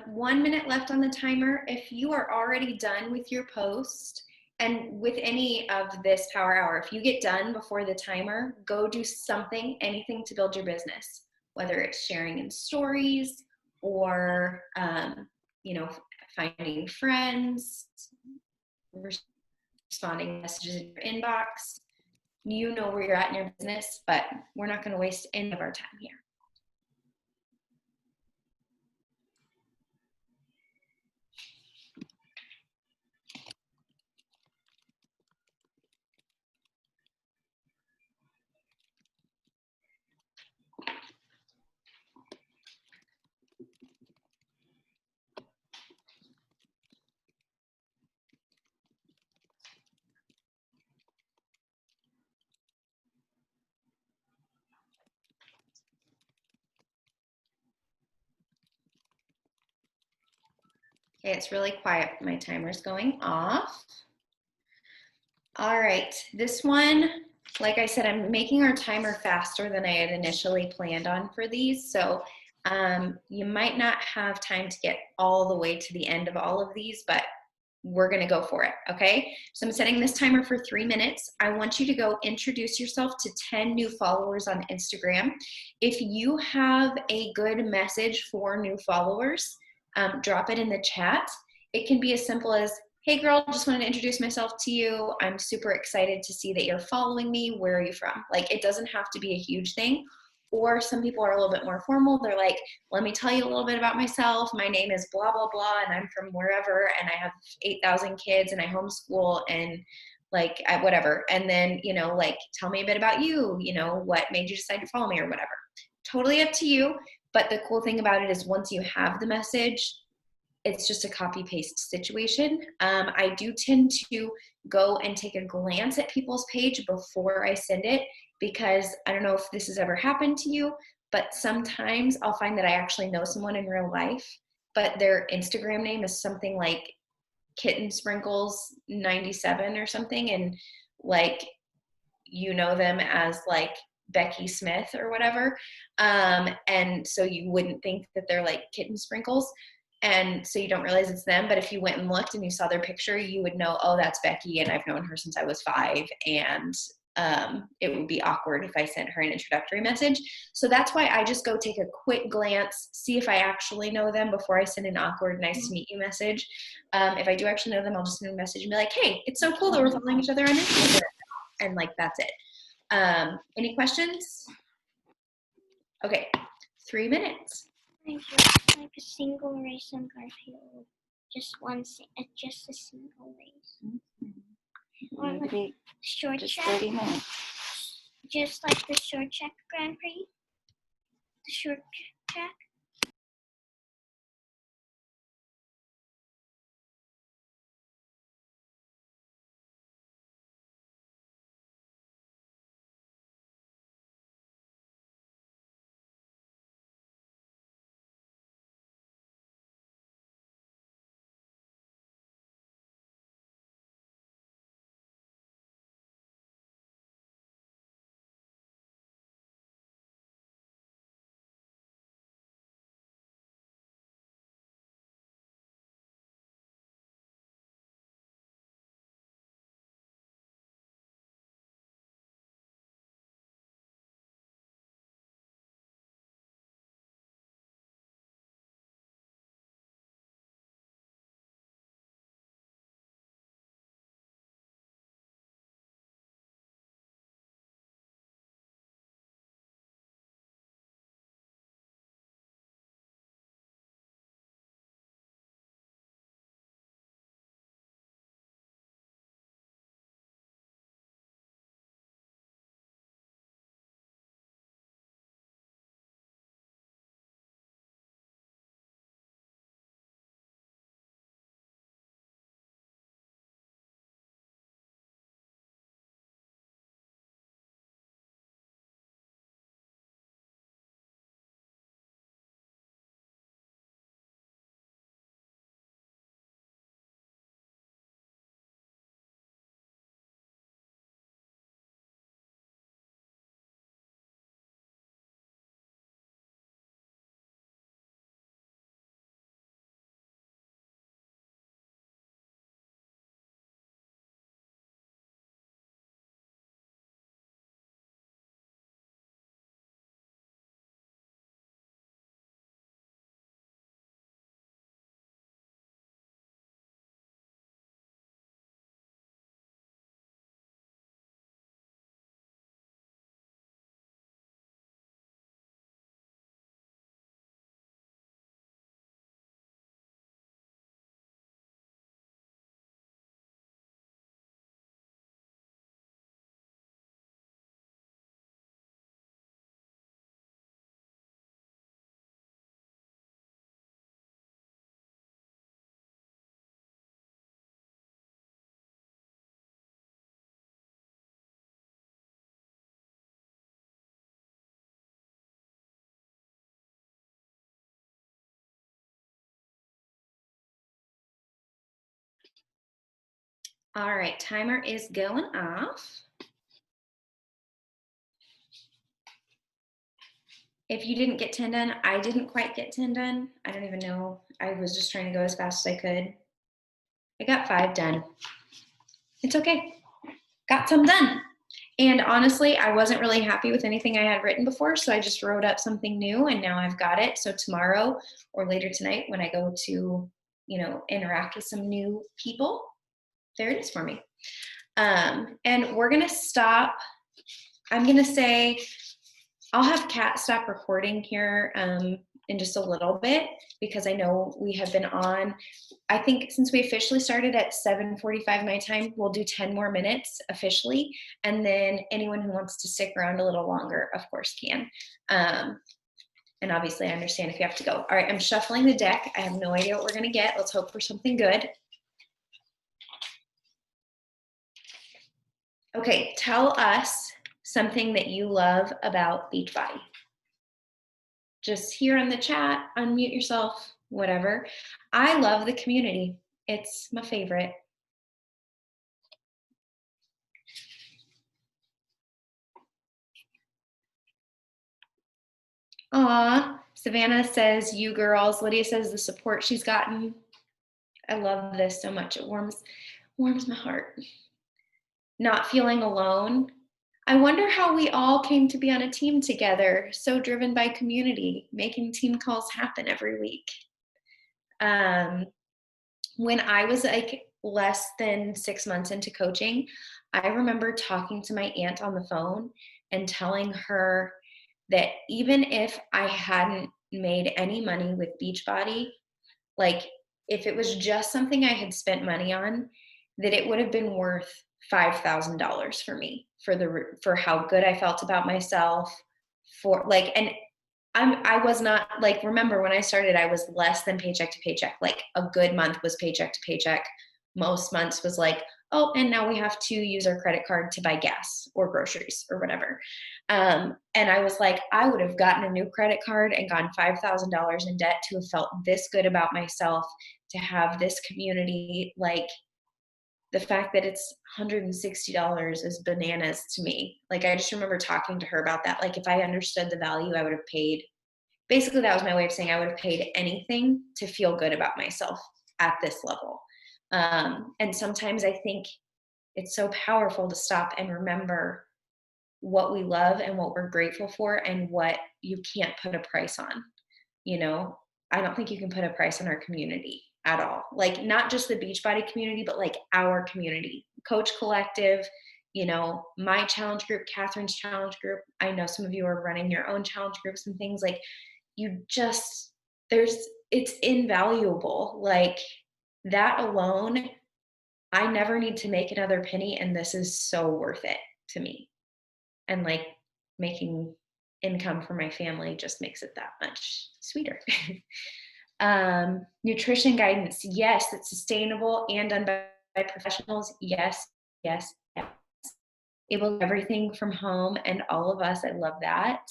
One minute left on the timer. If you are already done with your post and with any of this power hour, if you get done before the timer, go do something, anything to build your business, whether it's sharing in stories or, finding friends, responding to messages in your inbox. You know where you're at in your business, but we're not going to waste any of our time here. Okay, it's really quiet. My timer's going off. All right, this one, like I said, I'm making our timer faster than I had initially planned on for these. So you might not have time to get all the way to the end of all of these, but we're gonna go for it, okay? So I'm setting this timer for 3 minutes. I want you to go introduce yourself to 10 new followers on Instagram. If you have a good message for new followers, drop it in the chat. It can be as simple as, hey girl, just wanted to introduce myself to you. I'm super excited to see that you're following me. Where are you from? Like, it doesn't have to be a huge thing. Or some people are a little bit more formal. They're like, let me tell you a little bit about myself. My name is blah, blah, blah, and I'm from wherever, and I have 8,000 kids, and I homeschool, and like, whatever. And then, tell me a bit about you, what made you decide to follow me or whatever. Totally up to you. But the cool thing about it is once you have the message, it's just a copy paste situation. I do tend to go and take a glance at people's page before I send it, because I don't know if this has ever happened to you, but sometimes I'll find that I actually know someone in real life, but their Instagram name is something like Kitten Sprinkles 97 or something, and like you know them as like Becky Smith or whatever, and so you wouldn't think that they're like Kitten Sprinkles, and so you don't realize it's them. But if you went and looked and you saw their picture, you would know, oh, that's Becky, and I've known her since I was 5, and it would be awkward if I sent her an introductory message. So that's why I just go take a quick glance, see if I actually know them before I send an awkward nice to meet you message. If I do actually know them, I'll just send a message and be like, hey, it's so cool that we're following each other on Instagram, and like that's it. Any questions? Okay, 3 minutes. Like a single race in Garfield, just just a single race. Or like Maybe short just track, 30 minutes. just like the short track Grand Prix, the short track. All right, timer is going off. If you didn't get 10 done, I didn't quite get 10 done. I don't even know. I was just trying to go as fast as I could. I got 5 done. It's okay. Got some done. And honestly, I wasn't really happy with anything I had written before, so I just wrote up something new and now I've got it. So tomorrow or later tonight when I go to, interact with some new people, there it is for me. And we're gonna stop. I'm gonna say, I'll have Kat stop recording here in just a little bit because I know we have been on. I think since we officially started at 7:45 my time, we'll do 10 more minutes officially. And then anyone who wants to stick around a little longer, of course, can. And obviously I understand if you have to go. All right, I'm shuffling the deck. I have no idea what we're gonna get. Let's hope for something good. Okay, tell us something that you love about Beachbody. Just here in the chat, unmute yourself, whatever. I love the community. It's my favorite. Aw, Savannah says, you girls. Lydia says the support she's gotten. I love this so much. It warms my heart. Not feeling alone. I wonder how we all came to be on a team together, so driven by community, making team calls happen every week. When I was like less than 6 months into coaching, I remember talking to my aunt on the phone and telling her that even if I hadn't made any money with Beachbody, like if it was just something I had spent money on, that it would have been worth $5,000 for me for how good I felt about myself, and I was not like, remember when I started, I was less than paycheck to paycheck. Like a good month was paycheck to paycheck. Most months was like, oh, and now we have to use our credit card to buy gas or groceries or whatever. And I was like, I would have gotten a new credit card and gone $5,000 in debt to have felt this good about myself, to have this community. Like the fact that it's $160 is bananas to me. Like I just remember talking to her about that. Like if I understood the value, I would have paid. Basically, that was my way of saying I would have paid anything to feel good about myself at this level. And sometimes I think it's so powerful to stop and remember what we love and what we're grateful for and what you can't put a price on. I don't think you can put a price on our community at all. Like not just the Beachbody community, but like our community, Coach Collective, my challenge group, Catherine's challenge group. I know some of you are running your own challenge groups and things. Like it's invaluable. Like that alone, I never need to make another penny, and this is so worth it to me. And like making income for my family just makes it that much sweeter. Nutrition guidance, yes, it's sustainable and done by professionals. Yes. Able to do everything from home, and all of us, I love that.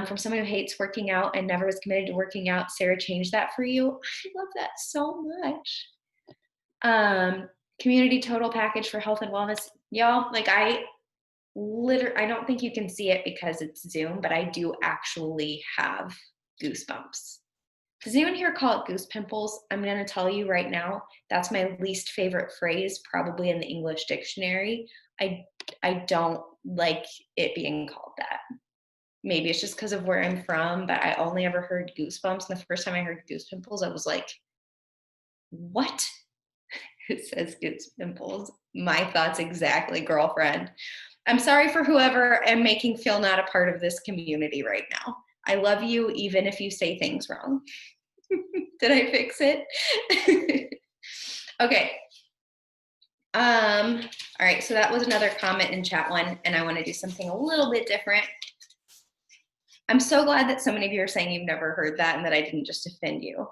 From someone who hates working out and never was committed to working out, Sarah changed that for you. I love that so much. Community total package for health and wellness. Y'all, like I don't think you can see it because it's Zoom, but I do actually have goosebumps. Does anyone here call it goose pimples? I'm going to tell you right now, that's my least favorite phrase, probably in the English dictionary. I don't like it being called that. Maybe it's just because of where I'm from, but I only ever heard goosebumps. And the first time I heard goose pimples, I was like, what? It says goose pimples. My thoughts exactly, girlfriend. I'm sorry for whoever I'm making feel not a part of this community right now. I love you even if you say things wrong. Did I fix it? Okay. All right, so that was another comment in chat one, and I want to do something a little bit different. I'm so glad that so many of you are saying you've never heard that and that I didn't just offend you.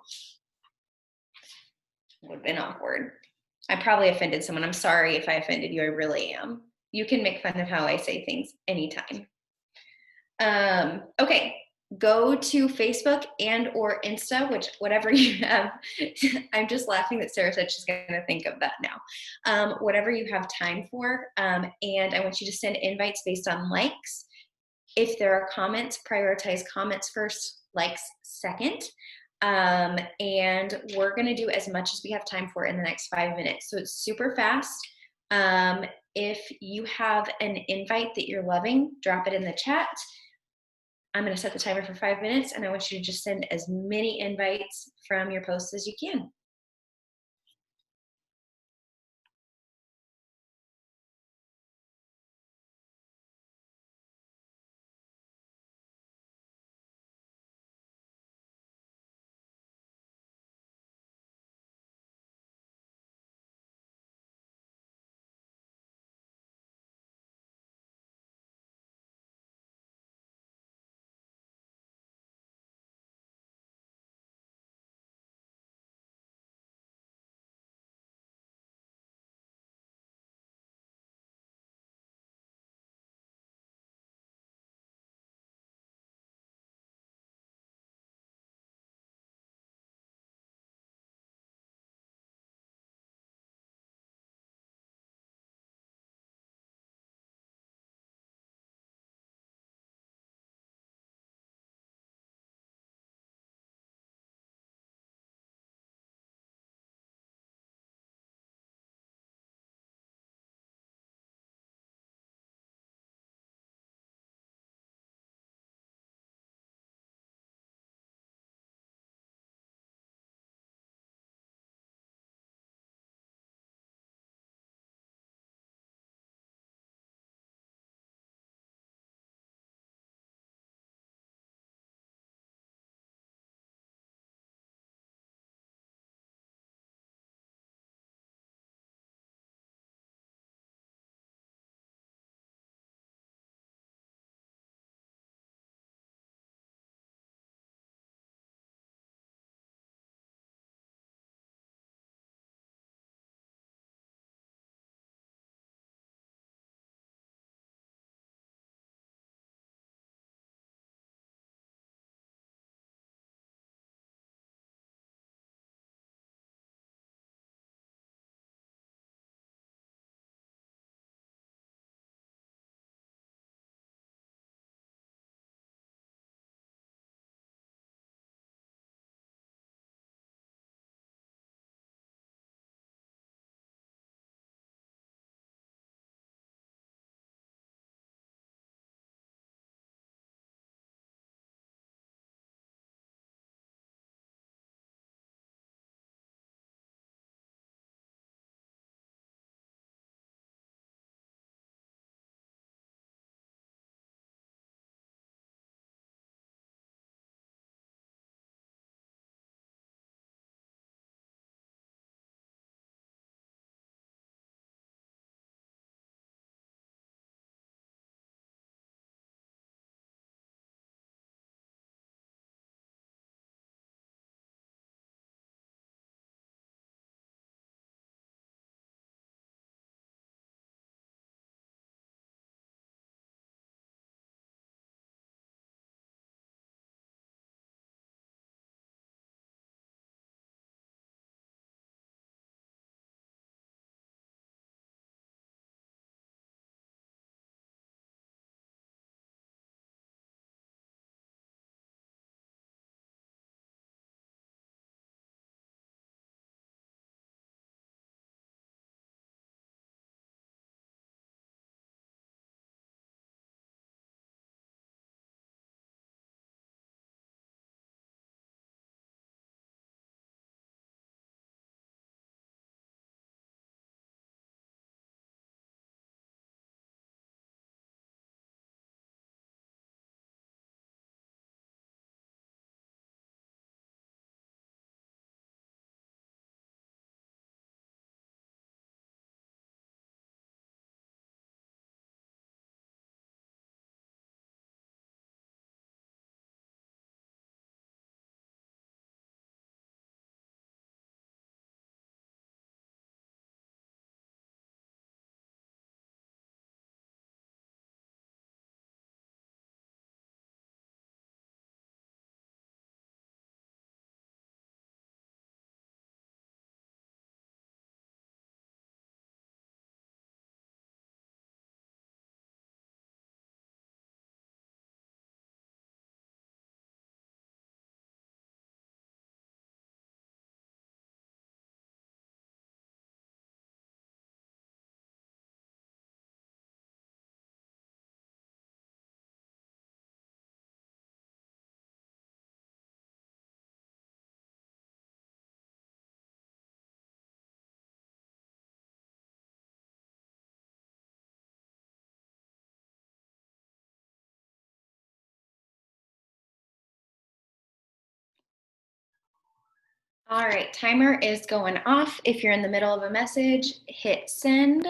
It would have been awkward. I probably offended someone. I'm sorry if I offended you. I really am. You can make fun of how I say things anytime. Okay, go to Facebook and or Insta, whatever you have. I'm just laughing that Sarah said she's going to think of that now. Whatever you have time for. And I want you to send invites based on likes. If there are comments, prioritize comments first, likes second. And we're going to do as much as we have time for in the next 5 minutes. So it's super fast. If you have an invite that you're loving, drop it in the chat. I'm going to set the timer for 5 minutes, and I want you to just send as many invites from your posts as you can. All right, timer is going off. If you're in the middle of a message, hit send.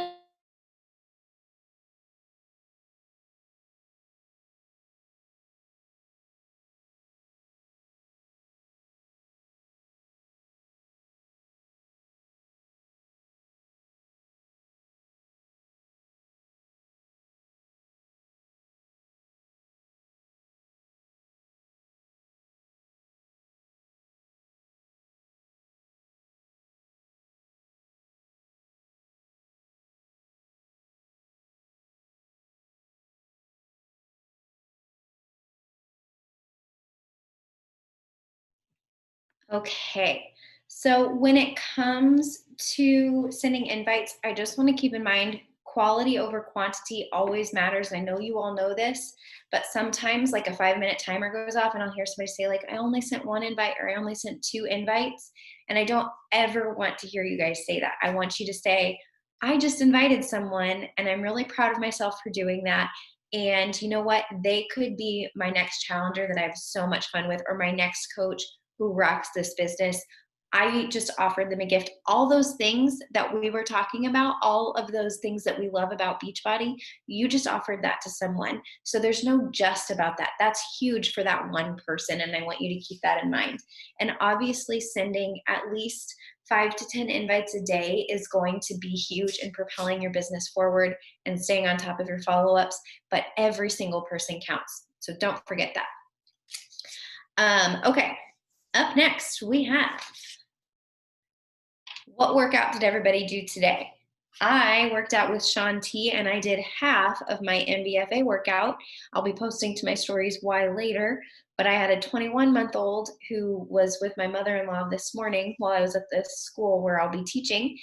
Okay, so when it comes to sending invites, I just want to keep in mind quality over quantity always matters. I know you all know this, but sometimes like a 5-minute timer goes off and I'll hear somebody say like, I only sent 1 invite or I only sent 2 invites. And I don't ever want to hear you guys say that. I want you to say, I just invited someone and I'm really proud of myself for doing that. And you know what? They could be my next challenger that I have so much fun with, or my next coach who rocks this business. I just offered them a gift. All those things that we were talking about, all of those things that we love about Beachbody, you just offered that to someone. So there's no just about that. That's huge for that one person. And I want you to keep that in mind. And obviously, sending at least 5 to 10 invites a day is going to be huge in propelling your business forward and staying on top of your follow ups. But every single person counts. So don't forget that. Okay. Up next, we have, what workout did everybody do today? I worked out with Shaun T and I did half of my MBFA workout. I'll be posting to my stories why later, but I had a 21-month-old who was with my mother-in-law this morning while I was at the school where I'll be teaching,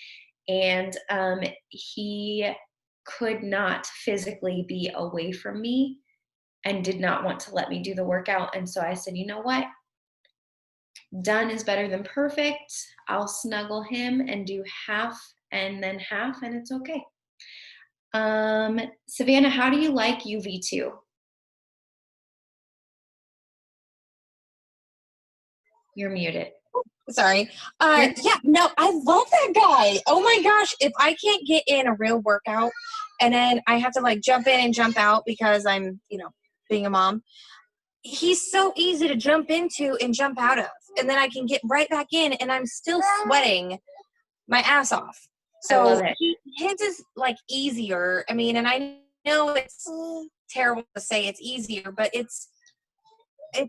and he could not physically be away from me and did not want to let me do the workout. And so I said, you know what? Done is better than perfect. I'll snuggle him and do half and then half, and it's okay. Savannah, how do you like UV2? You're muted. Sorry. Yeah, no, I love that guy. Oh my gosh. If I can't get in a real workout and then I have to like jump in and jump out because I'm, being a mom, he's so easy to jump into and jump out of. And then I can get right back in and I'm still sweating my ass off. I love So it. his is like easier. I mean, and I know it's terrible to say it's easier, but it's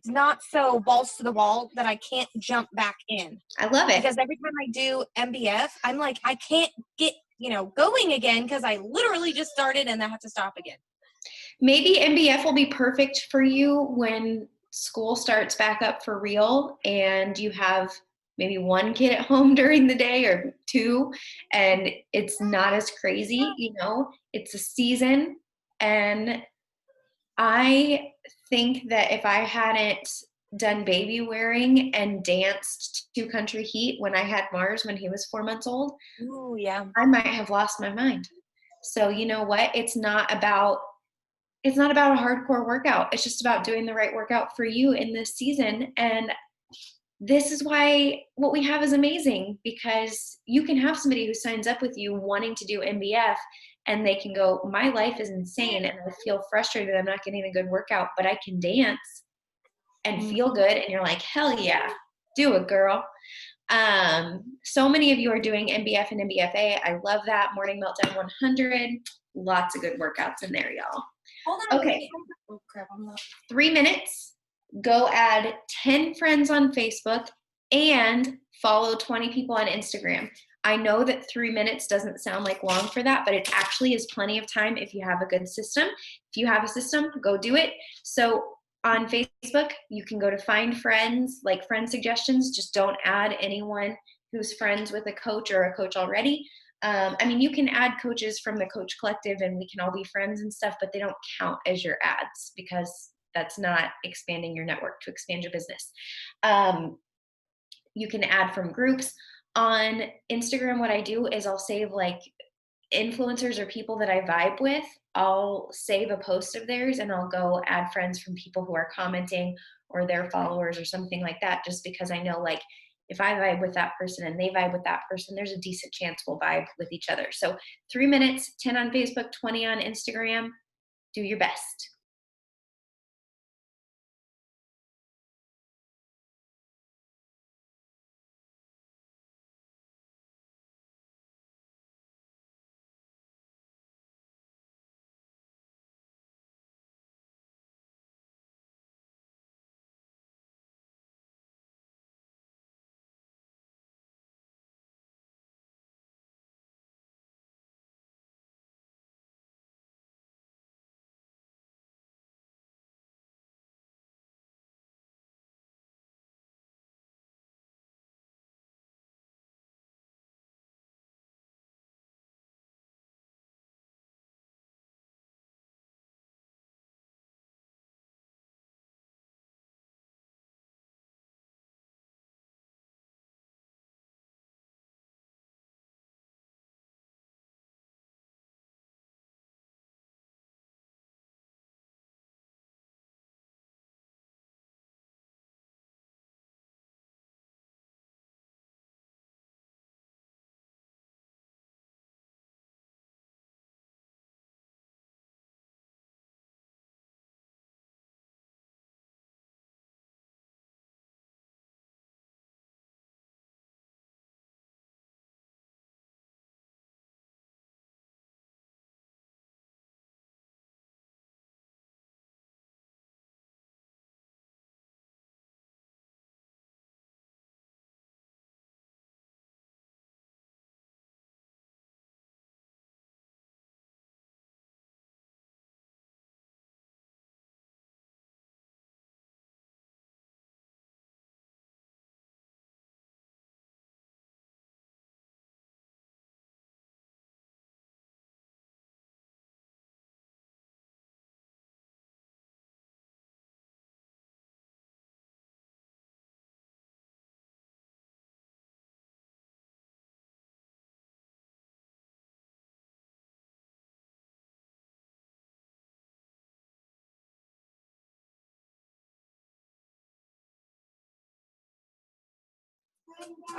not so balls to the wall that I can't jump back in. I love it. Because every time I do MBF, I'm like, I can't get, going again because I literally just started and I have to stop again. Maybe MBF will be perfect for you when school starts back up for real and you have maybe 1 kid at home during the day or 2, and it's not as crazy, it's a season. And I think that if I hadn't done baby wearing and danced to Country Heat when I had Mars when he was 4 months old, Ooh, yeah. I might have lost my mind. So you know what? It's not about a hardcore workout. It's just about doing the right workout for you in this season. And this is why what we have is amazing, because you can have somebody who signs up with you wanting to do MBF and they can go, my life is insane and I feel frustrated I'm not getting a good workout, but I can dance and feel good. And you're like, hell yeah, do it, girl. So many of you are doing MBF and MBFA. I love that. Morning Meltdown 100. Lots of good workouts in there, y'all. Hold on. Okay. Oh, crap. I'm not. 3 minutes. Go add 10 friends on Facebook and follow 20 people on Instagram. I know that 3 minutes doesn't sound like long for that, but it actually is plenty of time if you have a good system. If you have a system, go do it. So on Facebook, you can go to find friends, like friend suggestions. Just don't add anyone who's friends with a coach or a coach already. You can add coaches from the Coach Collective and we can all be friends and stuff, but they don't count as your ads because that's not expanding your network to expand your business. You can add from groups. On Instagram, what I do is I'll save like influencers or people that I vibe with. I'll save a post of theirs and I'll go add friends from people who are commenting or their followers or something like that, just because I know like if I vibe with that person and they vibe with that person, there's a decent chance we'll vibe with each other. So 3 minutes, 10 on Facebook, 20 on Instagram. Do your best.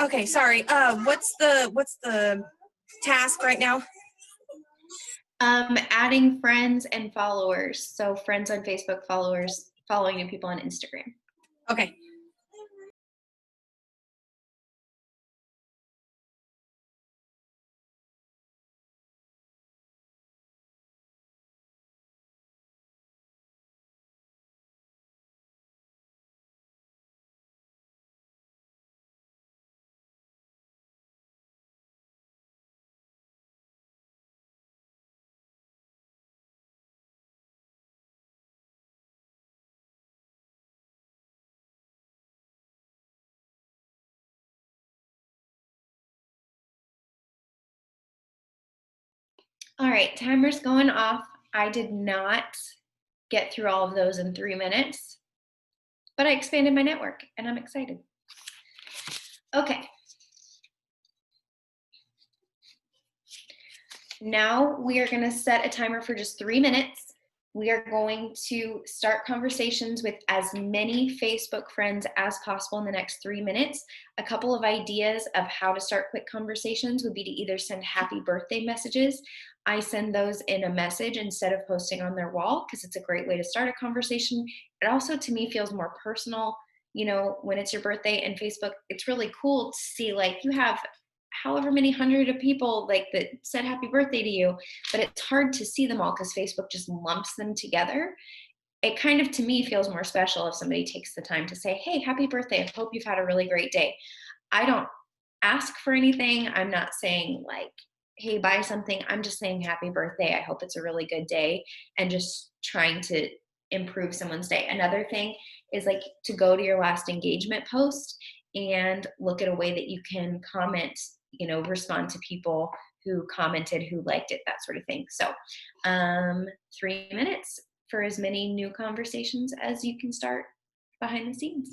Okay, sorry. What's the task right now? Adding friends and followers. So friends on Facebook, followers, following new people on Instagram. Okay. All right, timer's going off. I did not get through all of those in 3 minutes, but I expanded my network and I'm excited. Okay. Now we are going to set a timer for just 3 minutes. We are going to start conversations with as many Facebook friends as possible in the next 3 minutes. A couple of ideas of how to start quick conversations would be to either send happy birthday messages. I send those in a message instead of posting on their wall because it's a great way to start a conversation. It also, to me, feels more personal. You know, when it's your birthday and Facebook, it's really cool to see like you have however many hundred of people like that said happy birthday to you, but it's hard to see them all because Facebook just lumps them together. It kind of, to me, feels more special if somebody takes the time to say, hey, happy birthday. I hope you've had a really great day. I don't ask for anything. I'm not saying like, hey, buy something. I'm just saying happy birthday. I hope it's a really good day and just trying to improve someone's day. Another thing is like to go to your last engagement post and look at a way that you can comment, you know, respond to people who commented, who liked it, that sort of thing. So 3 minutes for as many new conversations as you can start behind the scenes.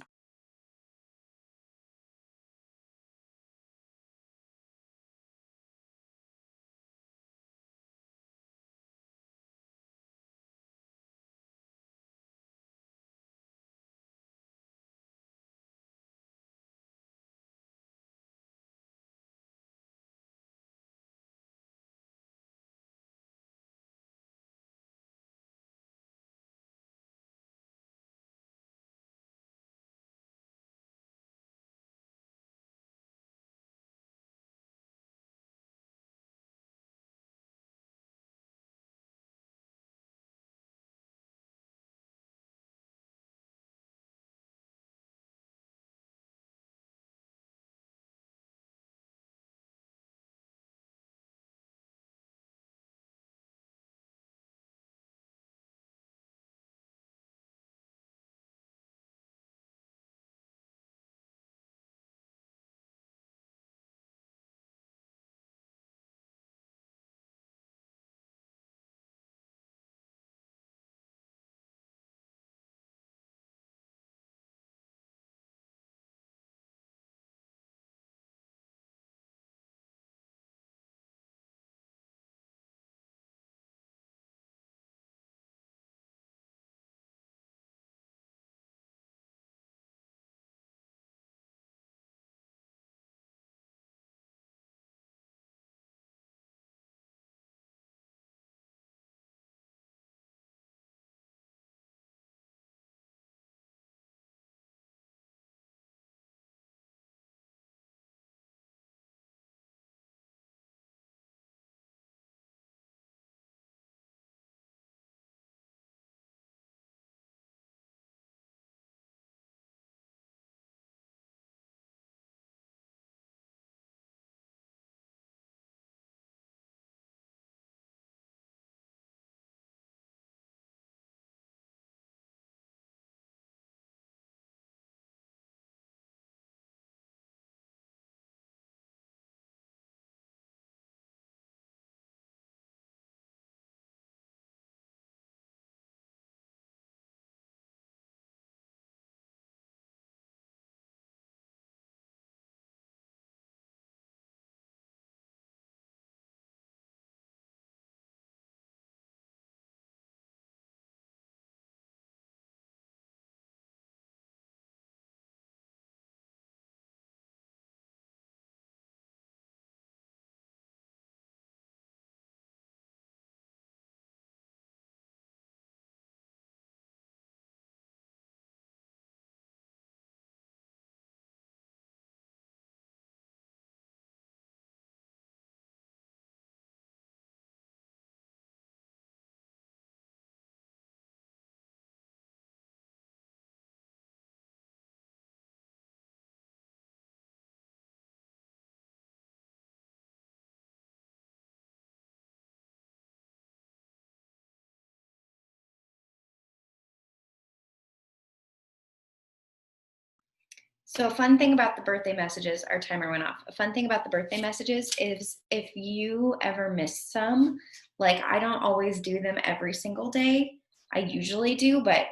So a fun thing about the birthday messages, our timer went off. A fun thing about the birthday messages is if you ever miss some, like I don't always do them every single day. I usually do, but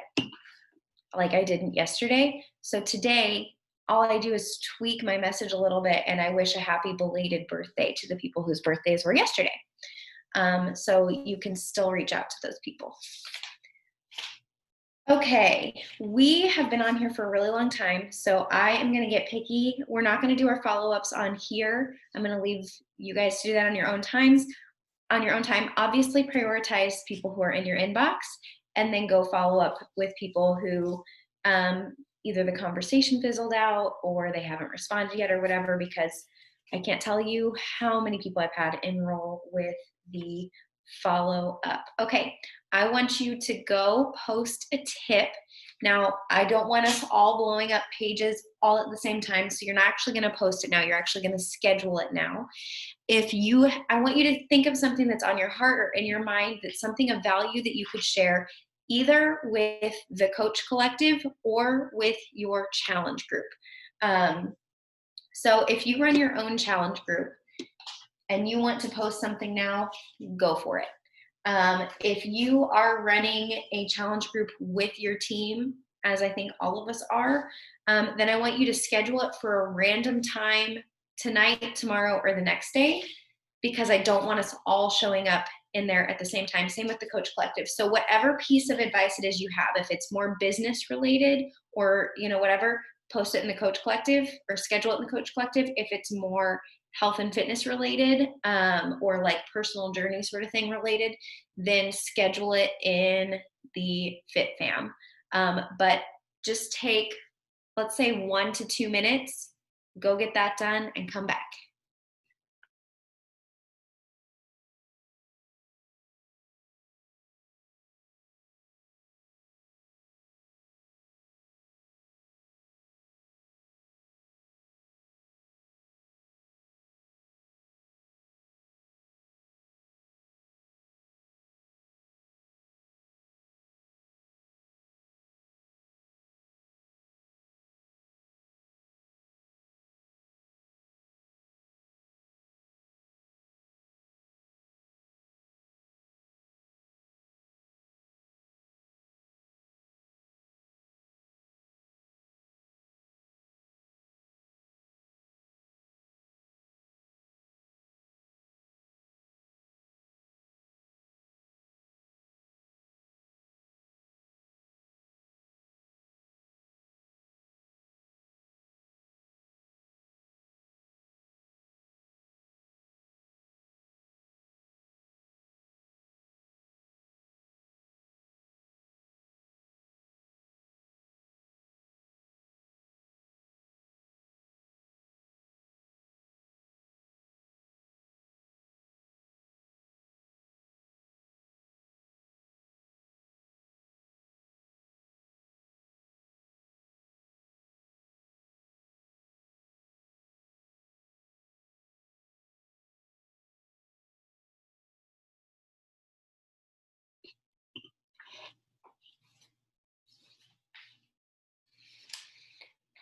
like I didn't yesterday. So today, all I do is tweak my message a little bit and I wish a happy belated birthday to the people whose birthdays were yesterday. So you can still reach out to those people. Okay, we have been on here for a really long time, so I am going to get picky. We're not going to do our follow-ups on here. I'm going to leave you guys to do that on your own times. On your own time, obviously prioritize people who are in your inbox, and then go follow up with people who either the conversation fizzled out or they haven't responded yet or whatever, because I can't tell you how many people I've had enroll with the follow up. Okay, I want you to go post a tip. Now, I don't want us all blowing up pages all at the same time, so you're not actually going to post it now. You're actually going to schedule it now. I want you to think of something that's on your heart or in your mind, that's something of value that you could share either with the Coach Collective or with your challenge group. So if you run your own challenge group and you want to post something now, go for it. If you are running a challenge group with your team, as I think all of us are, then I want you to schedule it for a random time tonight, tomorrow, or the next day, because I don't want us all showing up in there at the same time. Same with the Coach Collective. So whatever piece of advice it is you have, if it's more business related or whatever, post it in the Coach Collective or schedule it in the Coach Collective. If it's more health and fitness related or like personal journey sort of thing related, then schedule it in the Fit Fam. But just take, let's say, 1 to 2 minutes, go get that done and come back.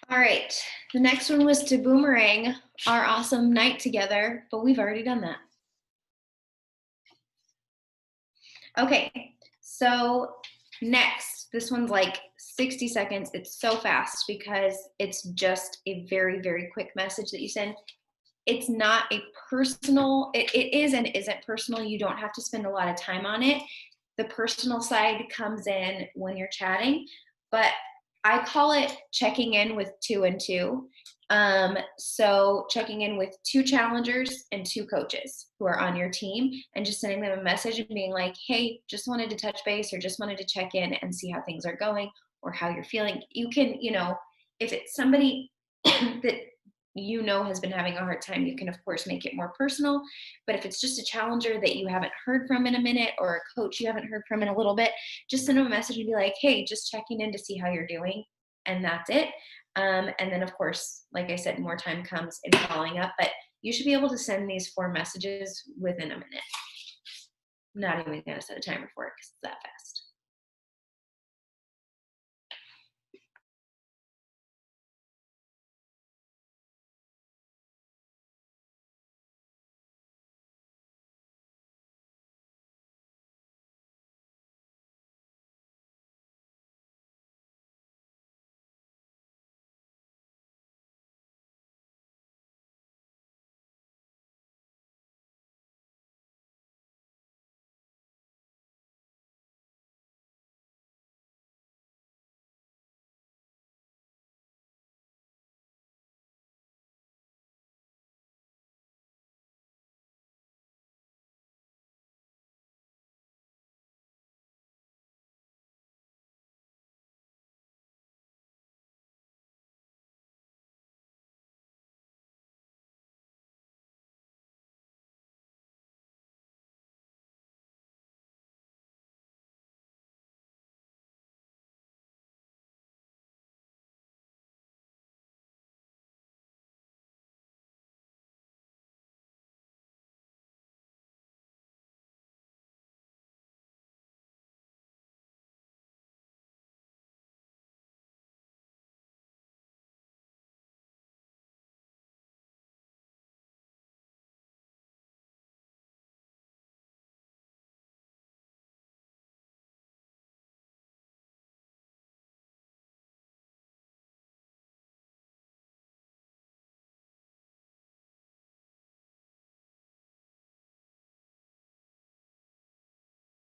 All right, the next one was to boomerang our awesome night together, but we've already done that. Okay, so next, this one's like 60 seconds. It's so fast because it's just a very, very quick message that you send. It's not a personal, it is and isn't personal. You don't have to spend a lot of time on it. The personal side comes in when you're chatting, but I call it checking in with 2 and 2. So checking in with 2 challengers and 2 coaches who are on your team and just sending them a message and being like, hey, just wanted to touch base or just wanted to check in and see how things are going or how you're feeling. You can, if it's somebody that has been having a hard time, you can of course make it more personal. But if it's just a challenger that you haven't heard from in a minute or a coach you haven't heard from in a little bit, just send them a message and be like, hey, just checking in to see how you're doing. And that's it. And then of course, like I said, more time comes in following up, but you should be able to send these 4 messages within a minute. I'm not even going to set a timer for it because it's that fast.